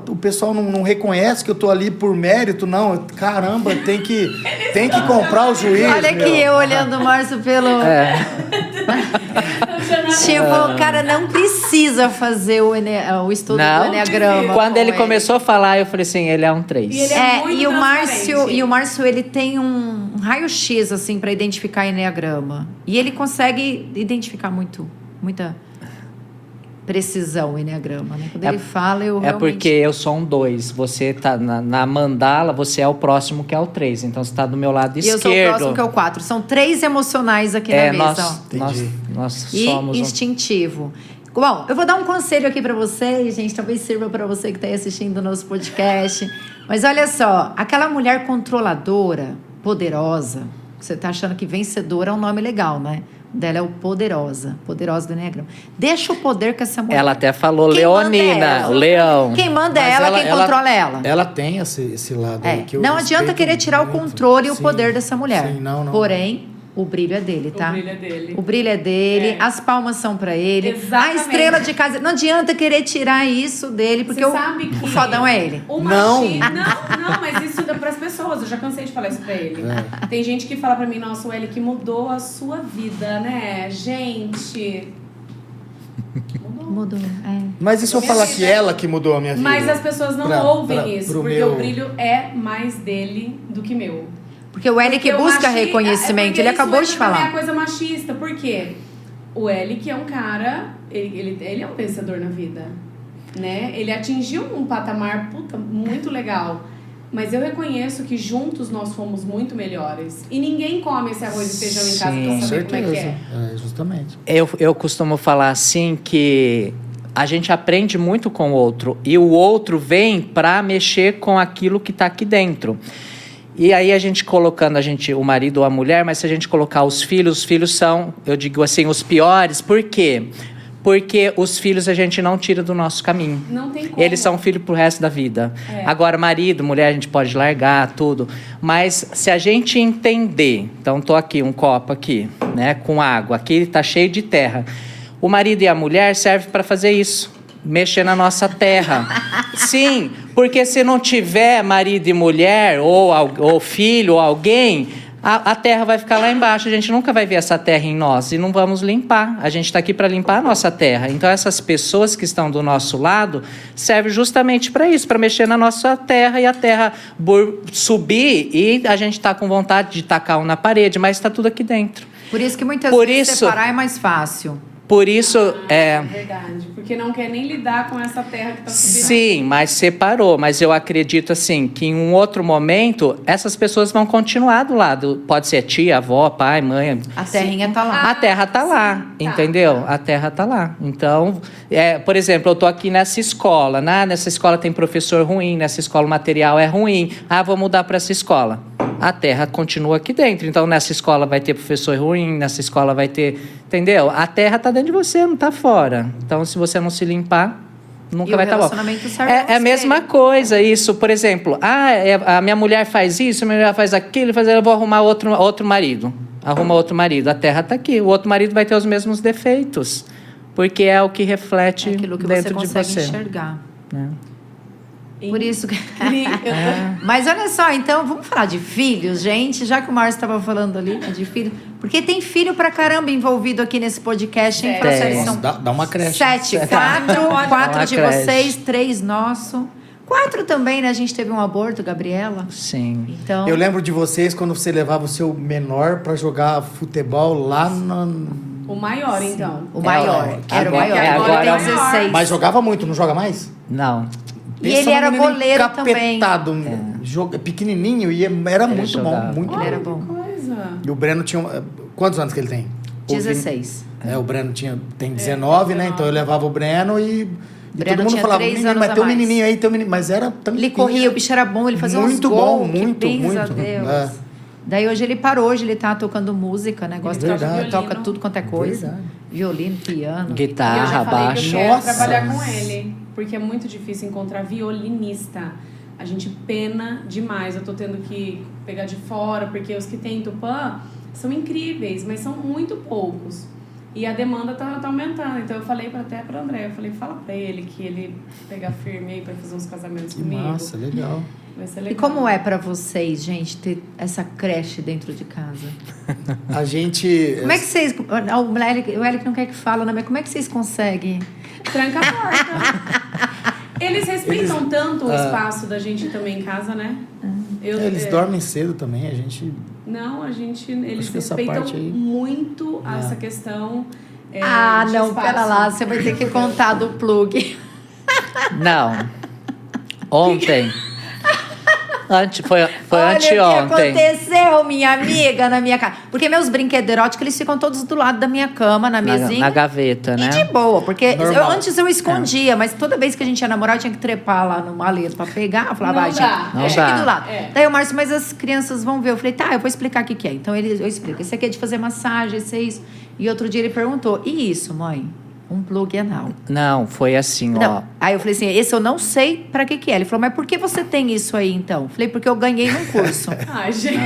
o pessoal não reconhece que eu tô ali por mérito? Não, caramba, tem que comprar o juiz. Olha aqui, eu olhando o Márcio pelo... Tipo, o cara não precisa fazer o estudo do Enneagrama. Quando ele começou a falar, eu falei assim, ele é um 3. E ele é muito e o Márcio, ele tem um raio-x, assim, para identificar Enneagrama. E ele consegue identificar muita precisão o Enneagrama, né? Quando ele fala, eu realmente... porque eu sou um 2. Você tá na mandala, você é o próximo que é o 3. Então, você tá do meu lado esquerdo. E eu sou o próximo que é o 4. São 3 emocionais aqui na mesa. Nós somos instintivo. Bom, eu vou dar um conselho aqui pra vocês, gente. Talvez sirva pra você que tá aí assistindo o nosso podcast. Mas olha só, aquela mulher controladora, poderosa, você tá achando que vencedora é um nome legal, né? Dela é o poderosa do Enneagrama. Deixa o poder com essa mulher. Ela até falou Quem leonina, o leão. Quem manda é ela, quem controla é ela. Ela tem esse lado aí que eu não adianta respeito querer tirar muito. o controle e o Sim, poder dessa mulher. Sim, não. Porém, o brilho é dele, tá? O brilho é dele. O brilho é dele, as palmas são pra ele. Exatamente. A estrela de casa. Não adianta querer tirar isso dele, porque Você sabe que o fodão é ele. O Não. Não, mas isso dá pras pessoas. Eu já cansei de falar isso pra ele. Tem gente que fala pra mim, nossa, o L que mudou a sua vida, né? Gente. Mudou. Mas e se eu falar que ela que mudou a minha vida? Mas as pessoas não ouvem isso, porque o brilho é mais dele do que meu. Porque o L que busca reconhecimento, ele acabou de falar. É coisa machista, por quê? O L que é um cara, ele é um vencedor na vida, né? Ele atingiu um patamar, muito legal. Mas eu reconheço que juntos nós fomos muito melhores. E ninguém come esse arroz e feijão em casa pra saber como é que é. Justamente. Eu costumo falar assim que a gente aprende muito com o outro. E o outro vem para mexer com aquilo que está aqui dentro. E aí a gente colocando o marido ou a mulher, mas se a gente colocar os filhos são, eu digo assim, os piores. Por quê? Porque os filhos a gente não tira do nosso caminho. Não tem como. Eles são filho pro resto da vida. Agora, marido, mulher, a gente pode largar tudo. Mas se a gente entender... Então, tô aqui, um copo aqui, né? Com água. Aqui tá cheio de terra. O marido e a mulher servem para fazer isso. Mexer na nossa terra. Sim, porque se não tiver marido e mulher, ou filho, ou alguém... A terra vai ficar lá embaixo, a gente nunca vai ver essa terra em nós e não vamos limpar. A gente está aqui para limpar a nossa terra. Então, essas pessoas que estão do nosso lado servem justamente para isso, para mexer na nossa terra e a terra subir e a gente está com vontade de tacar um na parede, mas está tudo aqui dentro. Por isso que muitas vezes separar é mais fácil. Por isso, É verdade. Porque não quer nem lidar com essa terra que está subindo. Sim, mas separou. Mas eu acredito, assim, que em um outro momento, essas pessoas vão continuar do lado. Pode ser tia, avó, pai, mãe. A terrinha tá lá. A terra tá lá, sim, tá. entendeu? A terra tá lá. Então, por exemplo, eu tô aqui nessa escola, né? Nessa escola tem professor ruim, nessa escola o material é ruim. Vou mudar para essa escola. A terra continua aqui dentro. Então, nessa escola vai ter professor ruim, nessa escola vai ter... Entendeu? A terra tá dentro de você, não tá fora. Então, se você não se limpar, nunca vai estar bom. É a mesma coisa isso. Por exemplo, a minha mulher faz isso, a minha mulher faz aquilo, eu vou arrumar outro marido. Arruma outro marido. A terra tá aqui. O outro marido vai ter os mesmos defeitos. Porque é o que reflete aquilo que dentro você de consegue você. enxergar. É. Por isso que... Mas olha só, então, vamos falar de filhos, gente, já que o Márcio estava falando ali, né, de filho. Porque tem filho pra caramba envolvido aqui nesse podcast, hein? Tem. São Dá uma creche. 7, 4 de creche. vocês, 3 nosso. 4 também, né? A gente teve um aborto, Gabriela. Sim. Então, Eu lembro de vocês quando você levava o seu menor pra jogar futebol lá no... O maior, então. o maior, que era o agora- maior. agora- Agora tem 16. Mas jogava muito, não joga mais? Não. E ele era num menino goleiro também. encapetado, pequenininho, e era muito jogava. bom, muito Ele bom. era bom. Coisa. E o Breno tinha... Quantos anos que ele tem? 16. O Breno tem 19, né? Então eu levava o Breno e Breno todo mundo tinha falava, 3 menino, anos mas a tem um mais. menininho aí, tem um menininho. Mas era tão Ele corria, o bicho era bom, ele fazia Muito uns gols. bom, muito, que, bens a muito. Deus. É. Daí hoje ele parou, hoje ele tá tocando música, né? Gosta Verdade. de toca tudo quanto é coisa. Verdade. Violino, piano. E eu Guitarra, já falei que baixo. eu quero Nossa. trabalhar com ele, porque é muito difícil encontrar violinista. A gente pena demais. Eu tô tendo que pegar de fora, porque os que tem em Tupã são incríveis, mas são muito poucos. E a demanda tá aumentando. Então eu falei até pra André, eu falei, fala pra ele que ele pegar firme aí pra fazer uns casamentos Que comigo. massa, legal. Vai ser E legal. como é pra vocês, gente, ter essa creche dentro de casa? A gente... Como é que vocês... O Elic não quer que fala, né? Mas como é que vocês conseguem? Tranca a porta. Eles respeitam tanto o espaço da gente também em casa, né? Eles dormem cedo também, a gente... Eles Acho que essa respeitam parte aí- muito essa questão. De não, espaço. pera lá, você vai ter que contar do plug. Não. Ontem. Foi Olha anteontem. o que aconteceu, minha amiga, na minha casa. Porque meus brinquedos eróticos, eles ficam todos do lado da minha cama, na mesinha. Na gaveta, né? E de boa, porque Normal. antes eu escondia, mas toda vez que a gente ia namorar, eu tinha que trepar lá no maleta pra pegar. Eu falava, Não gente, dá. Não deixa aqui dá. do lado. É. Daí o Márcio, mas as crianças vão ver. Eu falei, tá, eu vou explicar o que que é. Então eu explico. Esse aqui é de fazer massagem, esse é isso. E outro dia ele perguntou, e isso, mãe? Um plug anal. Não, foi assim, Não. ó. Aí eu falei assim, esse eu não sei pra que é. Ele falou, mas por que você tem isso aí, então? Eu falei, porque eu ganhei num curso. Ai, gente.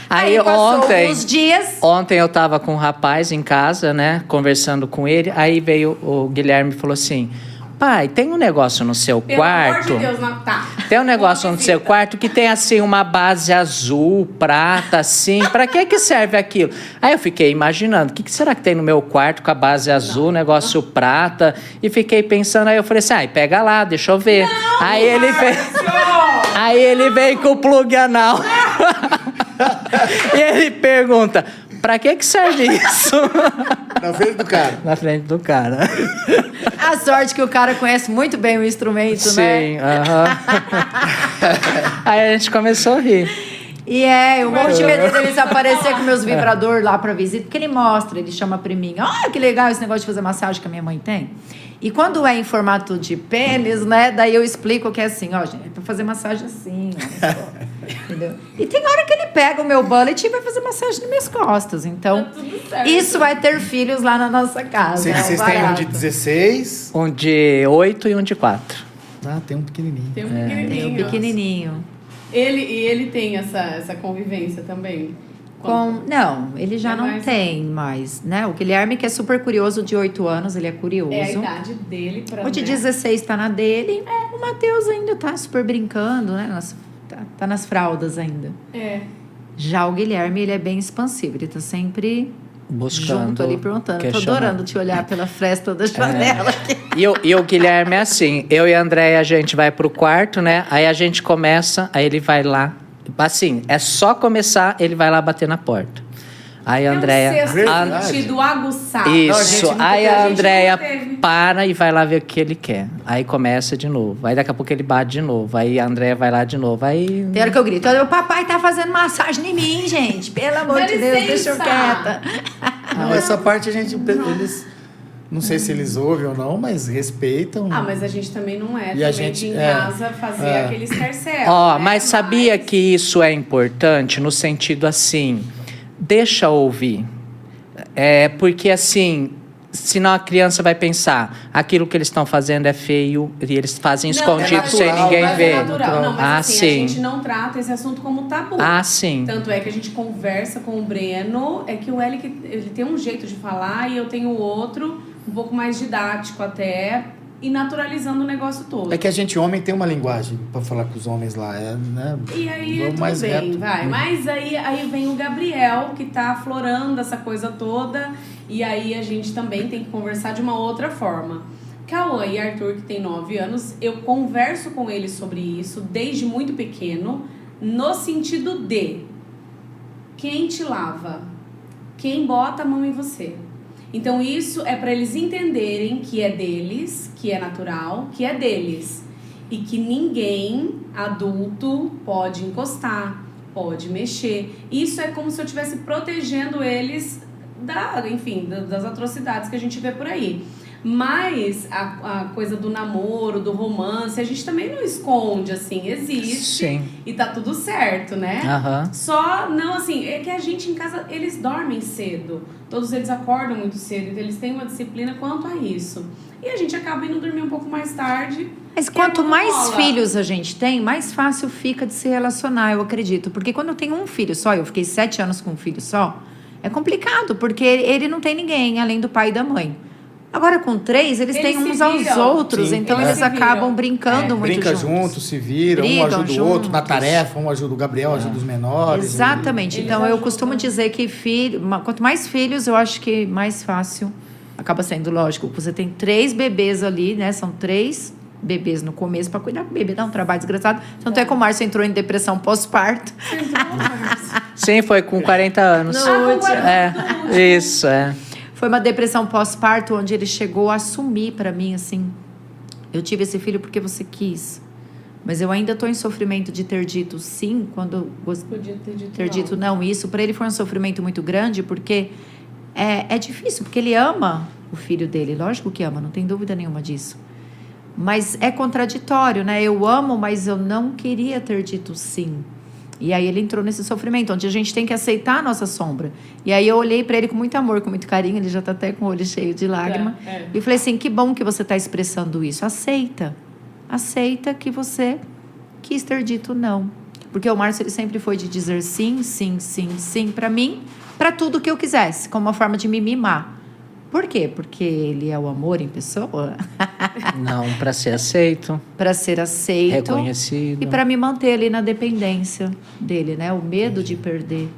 Aí passou ontem. uns dias... Ontem eu tava com um rapaz em casa, né, conversando com ele. Aí veio o Guilherme e falou assim: pai, tem um negócio no seu Pelo quarto. amor de Deus, não tá. Tem um negócio no visita. seu quarto que tem assim uma base azul, prata, assim. Pra que serve aquilo? Aí eu fiquei imaginando, o que será que tem no meu quarto com a base azul, negócio prata? E fiquei pensando, aí eu falei assim, pega lá, deixa eu ver. Aí ele veio, aí ele veio com o plug anal. E ele pergunta, pra que serve isso? Na frente do cara. Na frente do cara. A sorte que o cara conhece muito bem o instrumento, né? Sim, aham. Aí a gente começou a rir. E eu morro de medo deles aparecer com meus vibradores lá pra visita, porque ele mostra, ele chama a priminha. Olha que legal esse negócio de fazer massagem que a minha mãe tem. E quando é em formato de pênis, né? Daí eu explico que é assim, ó, gente, é pra fazer massagem assim, ó, só, entendeu? E tem hora que ele pega o meu bullet e vai fazer massagem nas minhas costas. Então, Tá tudo certo. isso vai ter filhos lá na nossa casa. Vocês têm um de 16. Um de 8 e um de 4. Tem um pequenininho. Tem um Tem pequenininho. um pequenininho. Ele tem essa convivência também? Não, ele já É não mais- tem mais, né? O Guilherme, que é super curioso, de 8 anos, ele é curioso. É a idade dele pra O de André. 16 tá na dele. O Matheus ainda tá super brincando, né? Tá nas fraldas ainda. É. Já o Guilherme, ele é bem expansivo. Ele tá sempre Buscando, junto ali, perguntando. Tô questionando. adorando te olhar pela fresta da janela. E o Guilherme é assim, eu e a Andréia, a gente vai pro quarto, né? Aí a gente começa, aí ele vai lá. Assim, é só começar, ele vai lá bater na porta. Aí a É Andréia... um sexto sentido aguçado. Isso, né? aí Porque a gente Andréia nunca teve. para e vai lá ver o que ele quer. Aí começa de novo. Aí daqui a pouco ele bate de novo. Aí a Andréia vai lá de novo. Aí... Tem hora que eu grito, olha, o papai tá fazendo massagem em mim, gente. Pelo amor Dá de Deus, deixa eu licença. quieta. Não, essa parte eles... Não sei se eles ouvem ou não, mas respeitam. Ah, mas a gente também não é E a também gente- de em é, casa fazer é. aquele escarcéu. Ó, né? mas sabia que isso é importante no sentido assim, deixa ouvir. Porque assim, senão a criança vai pensar, aquilo que eles estão fazendo é feio e eles fazem escondido é sem natural, ninguém mas ver. É natural. Não, mas Ah, assim, sim. a gente não trata esse assunto como tabu. Ah, sim. Tanto é que a gente conversa com o Breno, é que o Elic, ele tem um jeito de falar e eu tenho outro, um pouco mais didático até, e naturalizando o negócio todo. É que a gente, homem, tem uma linguagem pra falar com os homens lá, né? E aí, Vamos tudo mais bem, reto. vai. Mas aí vem o Gabriel, que tá aflorando essa coisa toda, e aí a gente também tem que conversar de uma outra forma. Cauã e Arthur, que tem 9 anos, eu converso com eles sobre isso desde muito pequeno, no sentido de quem te lava, quem bota a mão em você. Então isso é para eles entenderem que é deles, que é natural, que é deles. E que ninguém adulto pode encostar, pode mexer. Isso é como se eu estivesse protegendo eles das atrocidades que a gente vê por aí. Mas a coisa do namoro, do romance, a gente também não esconde, assim, existe. Sim. E tá tudo certo, né? Aham. Só, não, assim, é que a gente em casa, eles dormem cedo. Todos eles acordam muito cedo, então eles têm uma disciplina quanto a isso. E a gente acaba indo dormir um pouco mais tarde. Mas que é quanto quando mais rola. filhos a gente tem, mais fácil fica de se relacionar, eu acredito. Porque quando eu tenho um filho só, eu fiquei 7 anos com um filho só, é complicado, porque ele não tem ninguém além do pai e da mãe. Agora, com 3, eles têm Eles uns se aos viram. outros, Sim, então é. eles Eles se acabam viram. brincando muito Brinca juntos. juntos, se viram, um Brigam ajuda o outro na juntos. tarefa, um ajuda o Gabriel, ajuda os menores. Exatamente. Eles Então, eu ajudam. costumo dizer que quanto mais filhos, eu acho que mais fácil acaba sendo. Lógico, você tem 3 bebês ali, né? São 3 bebês no começo para cuidar do bebê. Dá um trabalho desgraçado. Tanto é que o Márcio entrou em depressão pós-parto. Sim, foi com 40 anos. Isso, Foi uma depressão pós-parto, onde ele chegou a assumir para mim, assim, eu tive esse filho porque você quis. Mas eu ainda estou em sofrimento de ter dito sim, quando Podia ter dito não. Isso para ele foi um sofrimento muito grande, porque é difícil, porque ele ama o filho dele. Lógico que ama, não tem dúvida nenhuma disso. Mas é contraditório, né? Eu amo, mas eu não queria ter dito sim. E aí ele entrou nesse sofrimento, onde a gente tem que aceitar a nossa sombra. E aí eu olhei para ele com muito amor, com muito carinho, ele já tá até com o olho cheio de lágrima. E falei assim, que bom que você tá expressando isso. Aceita. Aceita que você quis ter dito não. Porque o Márcio, ele sempre foi de dizer sim, sim, sim, sim para mim, para tudo que eu quisesse, como uma forma de me mimar. Por quê? Porque ele é o amor em pessoa. não, para ser aceito, Para ser aceito. reconhecido. E para me manter ali na dependência dele, né? O medo de perder.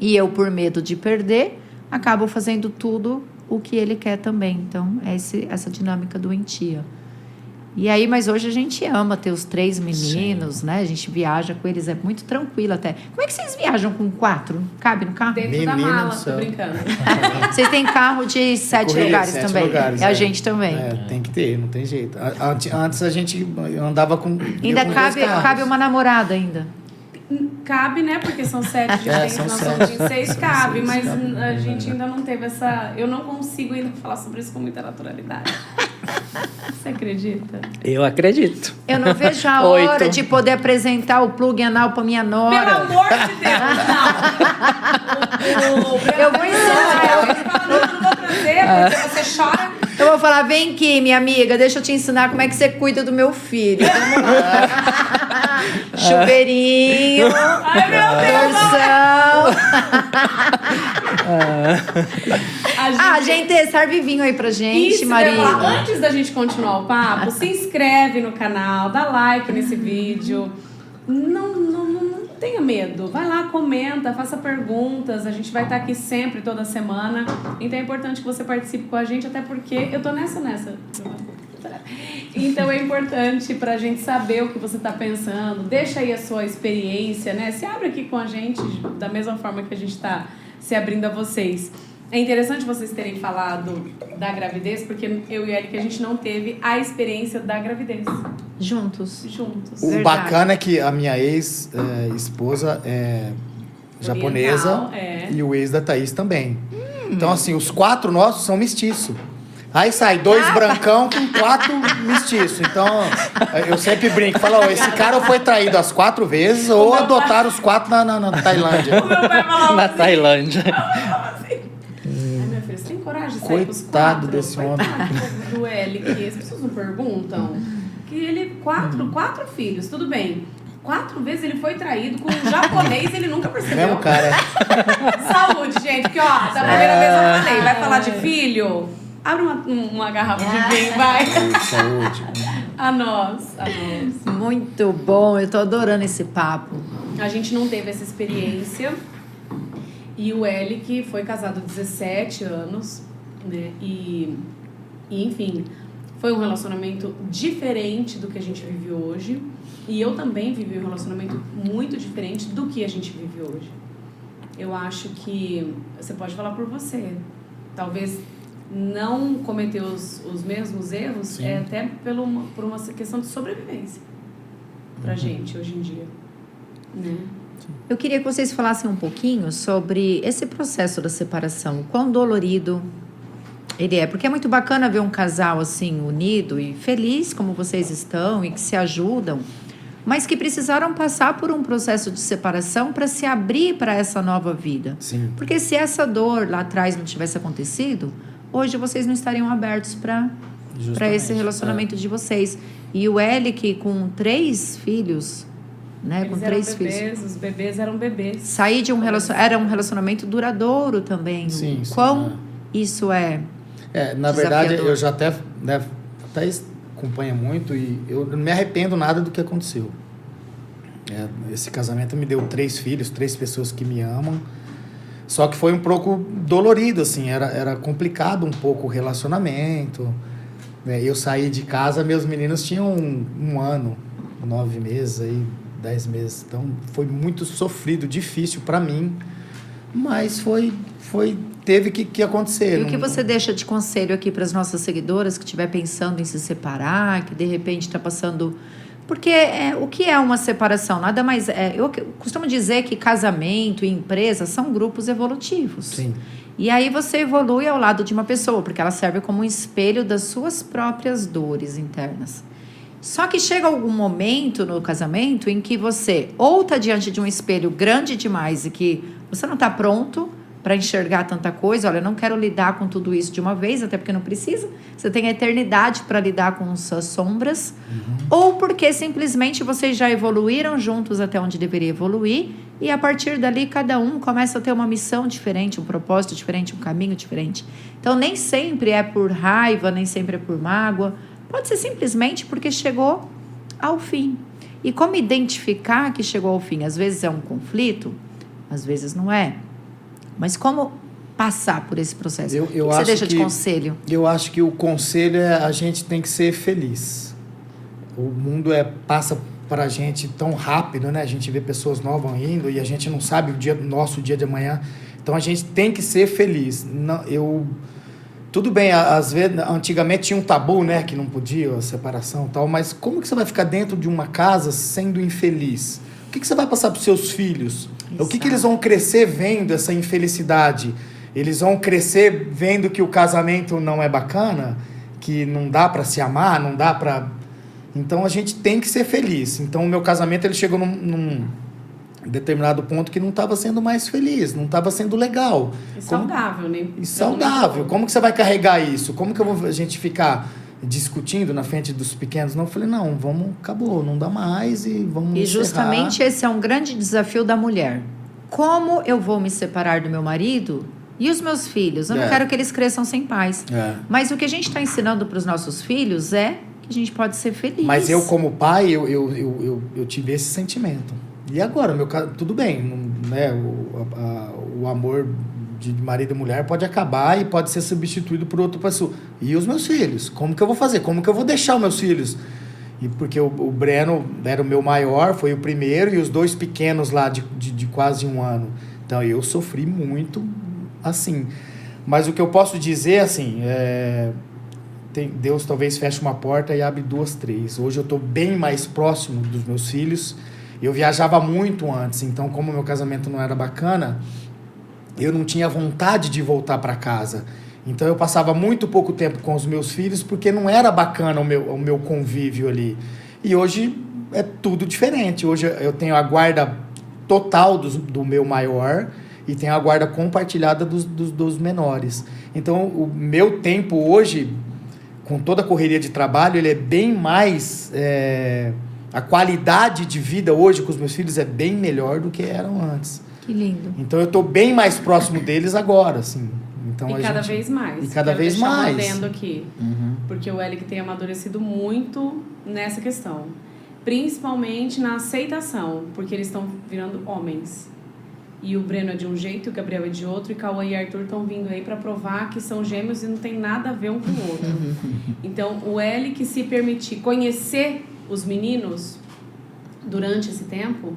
E eu, por medo de perder, acabo fazendo tudo o que ele quer também. Então, é essa dinâmica doentia. E aí, mas hoje a gente ama ter os 3 meninos, né? A gente viaja com eles, é muito tranquilo até. Como é que vocês viajam com 4? Cabe no carro? Dentro da Menina mala, do tô céu. brincando. Vocês têm carro de 7 Correria, lugares 7 também. lugares, A gente também. Tem que ter, não tem jeito. Antes a gente andava com. Ainda com 2 carros. cabe uma namorada ainda. Cabe, né? Porque são 7 de 6, são nós 7. somos em 6, São cabe. 6, Mas cabe. a gente ainda não teve essa... Eu não consigo ainda falar sobre isso com muita naturalidade. Você acredita? Eu acredito. Eu não vejo a hora 8. de poder apresentar o plug anal pra minha Pelo nora. amor de Deus, não! Eu vou ensinar. Ele fala, não vou trazer, porque você chora. Eu vou falar, vem aqui, minha amiga, deixa eu te ensinar como é que você cuida do meu filho. Vamos lá. Chuveirinho, Ai, meu Deus! torção. A gente serve vinho aí pra gente, Isso, eu ia falar, Maria. antes da gente continuar o papo, se inscreve no canal, dá like nesse vídeo. Não tenha medo. Vai lá, comenta, faça perguntas. A gente vai estar aqui sempre, toda semana. Então é importante que você participe com a gente, até porque eu tô nessa. Então é importante pra gente saber o que você tá pensando. Deixa aí a sua experiência, né? Se abre aqui com a gente da mesma forma que a gente tá se abrindo a vocês. É interessante vocês terem falado da gravidez, porque eu e a Eric, a gente não teve a experiência da gravidez. Juntos. O Verdade. bacana é que a minha ex-esposa é japonesa e o ex da Thaís também. Então, assim, os 4 nossos são mestiços. Aí sai 2 brancão com 4 mestiços. Então, eu sempre brinco. Falo, esse cara foi traído as 4 vezes ou adotaram os 4 na Tailândia. O meu pai falava Na assim, Tailândia. Ai, meu filho, você tem coragem de sair com os 4? Coitado desse homem. Coitado do L, que as pessoas não perguntam. Que ele, 4 filhos, tudo bem. 4 vezes ele foi traído com um japonês e ele nunca percebeu. Mesmo cara. Saúde, gente, porque ó, da primeira vez eu falei, vai falar de filho? Abre uma garrafa de vinho, vai. Saúde. A nós. Muito bom, eu tô adorando esse papo. A gente não teve essa experiência. E o Elic foi casado há 17 anos, né? E enfim, foi um relacionamento diferente do que a gente vive hoje. E eu também vivi um relacionamento muito diferente do que a gente vive hoje. Eu acho que você pode falar por você. Talvez não cometer os mesmos erros. Sim. É até por uma questão de sobrevivência pra gente hoje em dia, né? Eu queria que vocês falassem um pouquinho sobre esse processo da separação, o quão dolorido ele é, porque é muito bacana ver um casal assim unido e feliz como vocês estão e que se ajudam, mas que precisaram passar por um processo de separação para se abrir para essa nova vida. Sim. Porque se essa dor lá atrás não tivesse acontecido, hoje vocês não estariam abertos para esse relacionamento de vocês. E o Elic com 3 filhos, né? Eles com 3 filhos. Os bebês eram bebês. Sair de era um relacionamento duradouro também. Sim, Quão isso é na verdade, eu já até acompanha muito e eu não me arrependo nada do que aconteceu. Esse casamento me deu 3 filhos, 3 pessoas que me amam. Só que foi um pouco dolorido, assim, era complicado um pouco o relacionamento. Eu saí de casa, meus meninos tinham 1 ano, 9 meses, aí, 10 meses. Então, foi muito sofrido, difícil para mim, mas teve que acontecer. E o que você deixa de conselho aqui para as nossas seguidoras que estiver pensando em se separar, que de repente está passando... Porque o que é uma separação? Nada mais eu costumo dizer que casamento e empresa são grupos evolutivos. Sim. E aí você evolui ao lado de uma pessoa, porque ela serve como um espelho das suas próprias dores internas. Só que chega algum momento no casamento em que você ou está diante de um espelho grande demais e que você não está pronto para enxergar tanta coisa. Olha, eu não quero lidar com tudo isso de uma vez, até porque não precisa. Você tem a eternidade para lidar com suas sombras. Ou porque simplesmente vocês já evoluíram juntos até onde deveria evoluir e a partir dali cada um começa a ter uma missão diferente, um propósito diferente, um caminho diferente. Então nem sempre é por raiva, nem sempre é por mágoa. Pode ser simplesmente porque chegou ao fim. E como identificar que chegou ao fim? Às vezes é um conflito, às vezes não é. Mas como passar por esse processo? O que você deixa de conselho? Eu acho que o conselho é a gente tem que ser feliz. O mundo passa para a gente tão rápido, né? A gente vê pessoas novas indo e a gente não sabe nosso dia de amanhã. Então a gente tem que ser feliz. Tudo bem, às vezes, antigamente tinha um tabu, né? Que não podia, a separação e tal. Mas como que você vai ficar dentro de uma casa sendo infeliz? O que você vai passar para os seus filhos? O que eles vão crescer vendo essa infelicidade? Eles vão crescer vendo que o casamento não é bacana, que não dá para se amar, não dá para... Então a gente tem que ser feliz. Então o meu casamento ele chegou num determinado ponto que não estava sendo mais feliz, não estava sendo legal. E saudável, né? E saudável. Como que você vai carregar isso? Como que a gente ficar discutindo na frente dos pequenos? Não, eu falei, não, acabou, não dá mais e vamos E justamente encerrar. Esse é um grande desafio da mulher. Como eu vou me separar do meu marido e os meus filhos? Eu não quero que eles cresçam sem pais. Mas o que a gente está ensinando para os nossos filhos é que a gente pode ser feliz. Mas eu, como pai, eu tive esse sentimento. E agora, tudo bem, né? O amor de marido e mulher pode acabar e pode ser substituído por outra pessoa. E os meus filhos? Como que eu vou fazer? Como que eu vou deixar os meus filhos? E porque o Breno era o meu maior, foi o primeiro, e os 2 pequenos lá de quase 1 ano Então, eu sofri muito assim. Mas o que eu posso dizer, assim, Deus talvez feche uma porta e abre 2, 3. Hoje eu estou bem mais próximo dos meus filhos. Eu viajava muito antes, então como meu casamento não era bacana, eu não tinha vontade de voltar para casa. Então eu passava muito pouco tempo com os meus filhos porque não era bacana o meu convívio ali. E hoje é tudo diferente. Hoje eu tenho a guarda total do meu maior e tenho a guarda compartilhada dos menores. Então o meu tempo hoje, com toda a correria de trabalho, ele é bem mais... A qualidade de vida hoje com os meus filhos é bem melhor do que eram antes. Que lindo. Então eu estou bem mais próximo deles agora, assim. Então, e cada vez mais. E cada vez mais. Adendo aqui. Porque o Elic tem amadurecido muito nessa questão. Principalmente na aceitação. Porque eles estão virando homens. E o Breno é de um jeito, o Gabriel é de outro. E Cauã e Arthur estão vindo aí para provar que são gêmeos e não tem nada a ver um com o outro. Então, o Elic, se permitir conhecer os meninos durante esse tempo,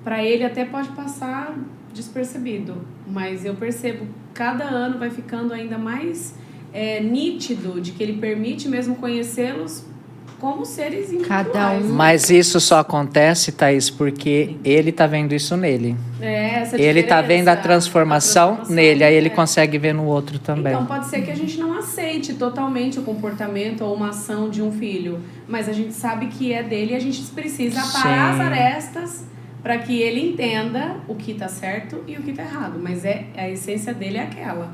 para ele até pode passar despercebido, mas eu percebo cada ano vai ficando ainda mais nítido de que ele permite mesmo conhecê-los como seres individuais. Cada um. Mas isso só acontece, Thaís, porque ele tá vendo isso nele. Ele tá vendo a transformação nele, aí ele consegue ver no outro também. Então pode ser que a gente não aceite totalmente o comportamento ou uma ação de um filho, mas a gente sabe que é dele e a gente precisa aparar as arestas para que ele entenda o que tá certo e o que tá errado. Mas a essência dele é aquela.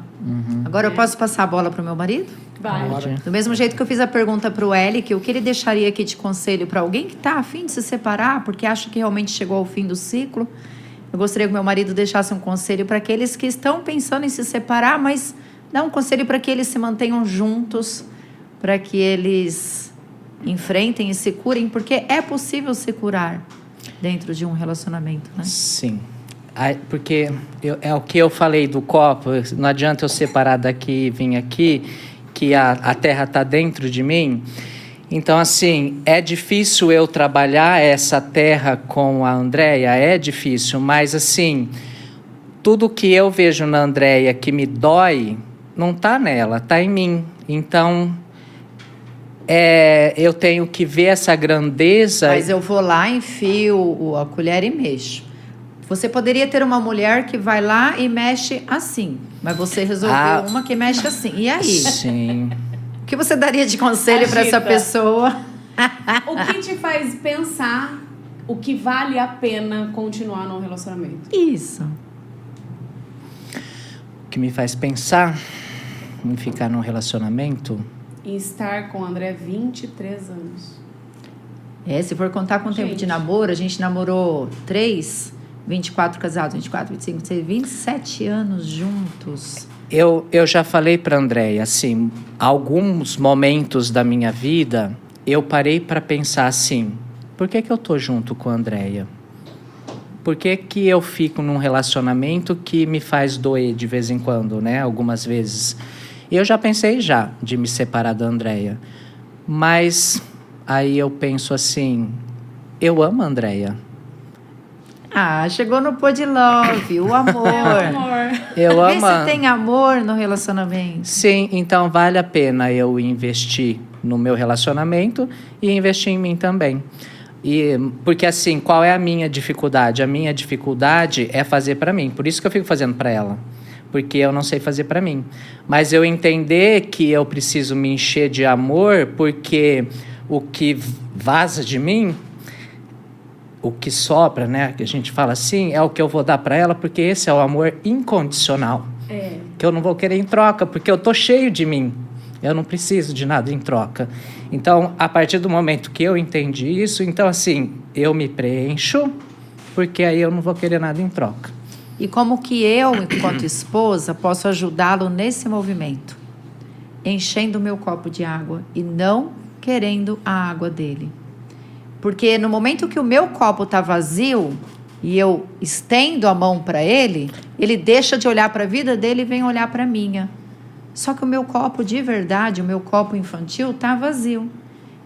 Agora eu posso passar a bola pro meu marido? Vai. Do mesmo jeito que eu fiz a pergunta pro Elic, o que ele deixaria aqui de conselho para alguém que tá a fim de se separar, porque acha que realmente chegou ao fim do ciclo. Eu gostaria que meu marido deixasse um conselho para aqueles que estão pensando em se separar, mas dá um conselho para que eles se mantenham juntos, para que eles enfrentem e se curem, porque é possível se curar dentro de um relacionamento, né? Sim. Porque é o que eu falei do copo, não adianta eu separar daqui e vir aqui, que a terra está dentro de mim. Então, assim, é difícil eu trabalhar essa terra com a Andréia, é difícil, mas, assim, tudo que eu vejo na Andréia que me dói, não está nela, está em mim. Então, eu tenho que ver essa grandeza. Mas eu vou lá, enfio a colher e mexo. Você poderia ter uma mulher que vai lá e mexe assim, mas você resolveu uma que mexe assim. E aí? Sim. O que você daria de conselho para essa pessoa? O que te faz pensar o que vale a pena continuar num relacionamento? Isso. O que me faz pensar em ficar num relacionamento? Em estar com o André 23 anos. Se for contar com o tempo de namoro, a gente namorou 24 casados, 24, 25, 26, 27 anos juntos. Eu já falei para a Andréia, assim, alguns momentos da minha vida, eu parei para pensar assim, por que eu tô junto com a Andréia? Por que eu fico num relacionamento que me faz doer de vez em quando, né? Algumas vezes. Eu já pensei de me separar da Andréia. Mas aí eu penso assim, eu amo a Andréia. Chegou no Pod Love, o amor. Eu amo. Vê se tem amor no relacionamento. Sim, então vale a pena eu investir no meu relacionamento e investir em mim também. Porque assim, qual é a minha dificuldade? A minha dificuldade é fazer para mim. Por isso que eu fico fazendo para ela. Porque eu não sei fazer para mim. Mas eu entender que eu preciso me encher de amor, porque o que vaza de mim, o que sobra, né, que a gente fala assim, é o que eu vou dar para ela, porque esse é o amor incondicional. Que eu não vou querer em troca, porque eu tô cheio de mim. Eu não preciso de nada em troca. Então, a partir do momento que eu entendi isso, então assim, eu me preencho, porque aí eu não vou querer nada em troca. E como que eu, enquanto esposa, posso ajudá-lo nesse movimento? Enchendo o meu copo de água e não querendo a água dele. Porque no momento que o meu copo está vazio e eu estendo a mão para ele, ele deixa de olhar para a vida dele e vem olhar para a minha. Só que o meu copo de verdade, o meu copo infantil, está vazio.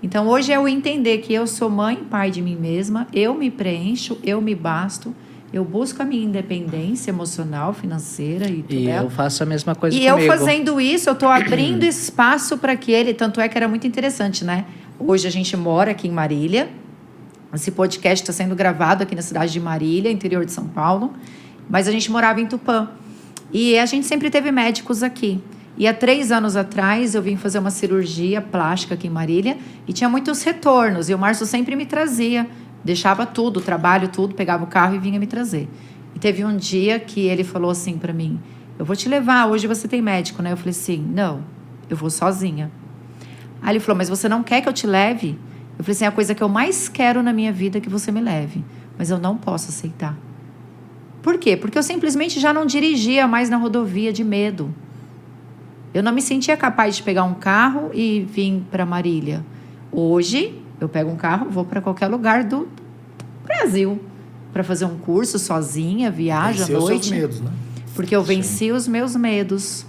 Então hoje é eu entender que eu sou mãe e pai de mim mesma, eu me preencho, eu me basto, Eu busco a minha independência emocional, financeira e tudo. E eu faço a mesma coisa E comigo. eu fazendo isso, eu tô abrindo espaço para que ele... Tanto é que era muito interessante, né? Hoje a gente mora aqui em Marília. Esse podcast está sendo gravado aqui na cidade de Marília, interior de São Paulo. Mas a gente morava em Tupã. E a gente sempre teve médicos aqui. E há 3 anos atrás, eu vim fazer uma cirurgia plástica aqui em Marília. E tinha muitos retornos. E o Márcio sempre me trazia. Deixava tudo, trabalho, tudo. Pegava o carro e vinha me trazer. E teve um dia que ele falou assim para mim... Eu vou te levar, hoje você tem médico, né? Eu falei assim, não, eu vou sozinha. Aí ele falou, mas você não quer que eu te leve? Eu falei assim, a coisa que eu mais quero na minha vida é que você me leve. Mas eu não posso aceitar. Por quê? Porque eu simplesmente já não dirigia mais na rodovia de medo. Eu não me sentia capaz de pegar um carro e vir para Marília. Hoje, eu pego um carro, vou para qualquer lugar do Brasil. Para fazer um curso sozinha, viajo à noite. Os seus medos, né? Porque eu venci os meus medos.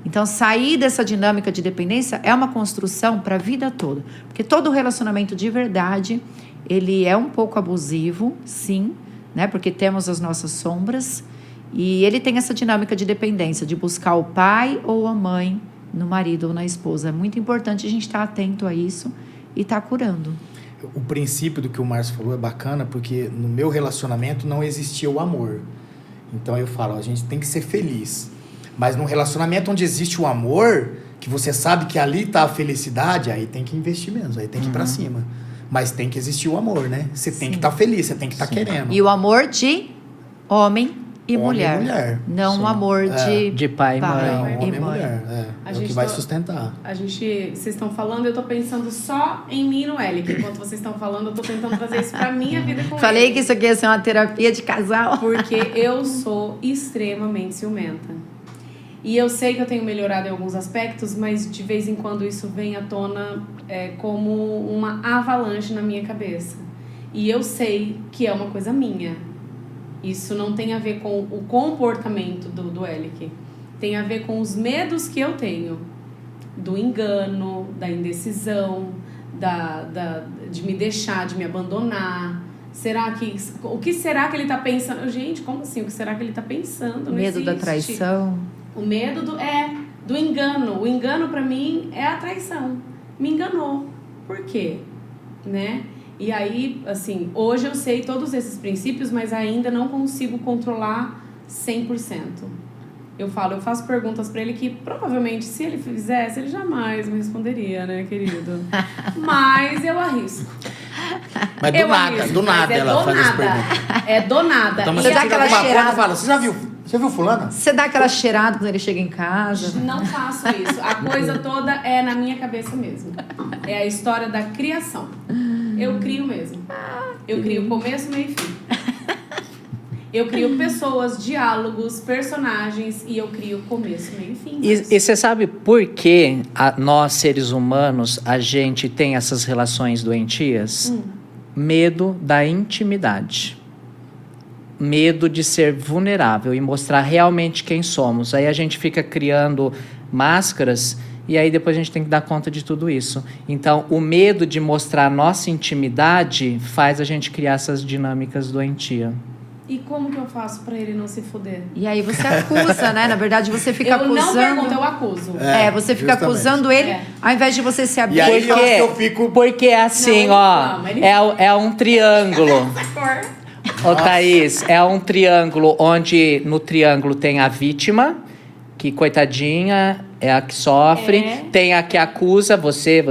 Então, sair dessa dinâmica de dependência é uma construção para a vida toda. Porque todo relacionamento de verdade, ele é um pouco abusivo, sim, né? Porque temos as nossas sombras. E ele tem essa dinâmica de dependência, de buscar o pai ou a mãe no marido ou na esposa. É muito importante a gente estar atento a isso e estar curando. O princípio do que o Márcio falou é bacana, porque no meu relacionamento não existia o amor. Então eu falo, a gente tem que ser feliz. Mas num relacionamento onde existe o amor, que você sabe que ali está a felicidade, aí tem que investir menos, aí tem que ir pra cima. Mas tem que existir o amor, né? Você tem que estar feliz, você tem que estar querendo. E o amor de homem e mulher. E mulher. Não o amor de pai e mãe. Não, homem e mãe. mulher. É o que vai sustentar. Vocês estão falando, eu tô pensando só em mim e no Elick. Enquanto vocês estão falando, eu tô tentando trazer isso pra minha vida com Falei ele. que isso aqui ia ser uma terapia de casal. Porque eu sou extremamente ciumenta. E eu sei que eu tenho melhorado em alguns aspectos, mas de vez em quando isso vem à tona como uma avalanche na minha cabeça. E eu sei que é uma coisa minha. Isso não tem a ver com o comportamento do Elick. Tem a ver com os medos que eu tenho. Do engano, da indecisão, de me deixar, de me abandonar. O que será que ele está pensando? Gente, como assim? O que será que ele está pensando? Medo da traição. O medo do engano. O engano, para mim, é a traição. Me enganou. Por quê? Né? E aí, assim, hoje eu sei todos esses princípios, mas ainda não consigo controlar 100%. Eu faço perguntas pra ele que provavelmente, se ele fizesse, ele jamais me responderia, né, querido? Mas eu arrisco. Mas do nada ela faz essa pergunta. É do nada. Então Você você dá tira aquela alguma coisa cheirada. e fala, você viu fulana? Você dá aquela cheirada quando ele chega em casa? Não faço isso. A coisa toda é na minha cabeça mesmo. É a história da criação. Eu crio mesmo. Eu crio começo, meio e fim. Eu crio pessoas, diálogos, personagens e eu crio começo, meio e fim. E você sabe por que nós, seres humanos, a gente tem essas relações doentias? Medo da intimidade. Medo de ser vulnerável e mostrar realmente quem somos. Aí a gente fica criando máscaras e aí depois a gente tem que dar conta de tudo isso. Então, o medo de mostrar a nossa intimidade faz a gente criar essas dinâmicas doentias. E como que eu faço pra ele não se fuder? E aí você acusa, né? Na verdade, você fica acusando... Eu não pergunto, eu acuso. Você fica justamente. acusando ele, ao invés de você se abrir. E aí eu fico... Porque é assim, Não, ele ó, é um triângulo. Ô, Thaís, é um triângulo onde no triângulo tem a vítima, que coitadinha, é a que sofre, tem a que acusa, você,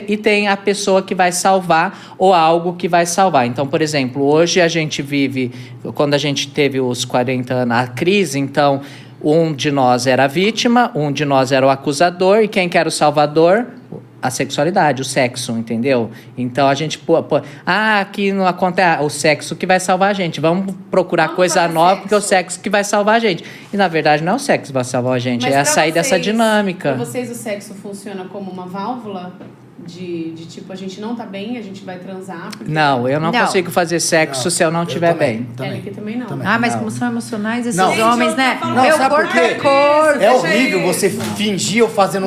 e tem a pessoa que vai salvar ou algo que vai salvar. Então, por exemplo, hoje a gente vive, quando a gente teve os 40 anos, a crise, então um de nós era a vítima, um de nós era o acusador, e quem que era o salvador? A sexualidade, o sexo, entendeu? Então a gente aqui não acontece o sexo que vai salvar a gente. Vamos procurar coisa nova, porque é o sexo que vai salvar a gente. E na verdade não é o sexo que vai salvar a gente, é sair dessa dinâmica. Para vocês o sexo funciona como uma válvula de tipo, a gente não tá bem, a gente vai transar? Não, eu não consigo fazer sexo se eu não estiver bem. Ele também não. Mas como são emocionais esses Não. homens, Gente, né? não, Meu sabe por corpo quê? é corpo. É horrível você fingir ou fazendo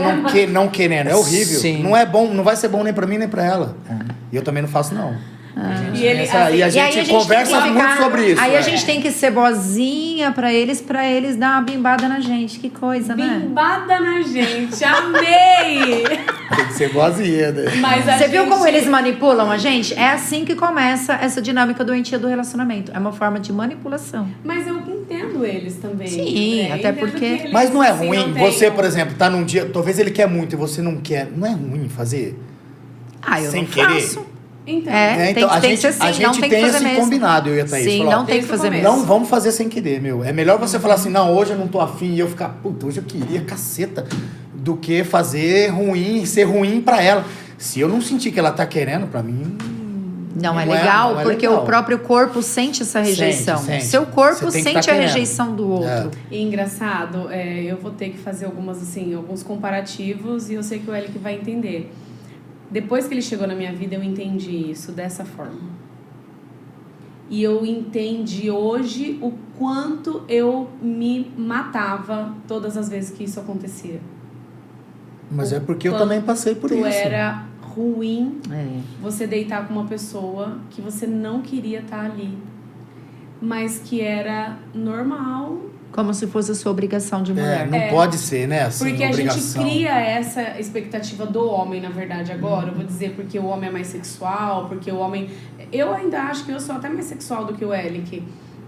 não querendo. É horrível. Sim. Não é bom, não vai ser bom nem pra mim nem pra ela. E eu também não faço, não. E ele, e a E aí gente conversa tem que muito ficar- sobre isso. Aí a gente tem que ser boazinha pra eles dar uma bimbada na gente. Que coisa, né? bimbada na gente, amei! Tem que ser boazinha, né? Mas a Você viu gente- como eles manipulam a gente? É assim que começa essa dinâmica doentia do relacionamento. É uma forma de manipulação. Mas eu entendo eles também. Sim, né? até Entendo porque- que eles, Mas não é assim, ruim, não têm- você, por exemplo, tá num dia, talvez ele quer muito e você não quer. Não é ruim fazer? Ah, eu Sem não querer. faço. Então, É, Então, tem que ser assim, a não gente tem tem que fazer esse mesmo. combinado, eu e a Thaís. Sim, falar, não ó, tem que desde o fazer começo. mesmo. Não vamos fazer sem querer, meu. É melhor você falar assim, não, hoje eu não tô afim e eu ficar, puta, hoje eu queria, caceta, do que fazer ruim, ser ruim pra ela. Se eu não sentir que ela tá querendo, pra mim... Não é Não é- legal, não é porque legal. o próprio corpo sente essa rejeição. Sente. Seu corpo Você tem que sente tá a querendo. rejeição do outro. E engraçado, eu vou ter que fazer alguns comparativos e eu sei que o Elic vai entender. Depois que ele chegou na minha vida, eu entendi isso dessa forma. E eu entendi hoje o quanto eu me matava todas as vezes que isso acontecia. Mas é porque eu Quanto também passei por isso. Era ruim É. você deitar com uma pessoa que você não queria estar ali, mas que era normal. Como se fosse a sua obrigação de mulher. Não pode ser, né? Assim, Porque a gente obrigação. cria essa expectativa do homem, na verdade, agora. Eu vou dizer porque o homem é mais sexual, porque o homem... Eu ainda acho que eu sou até mais sexual do que o Elic.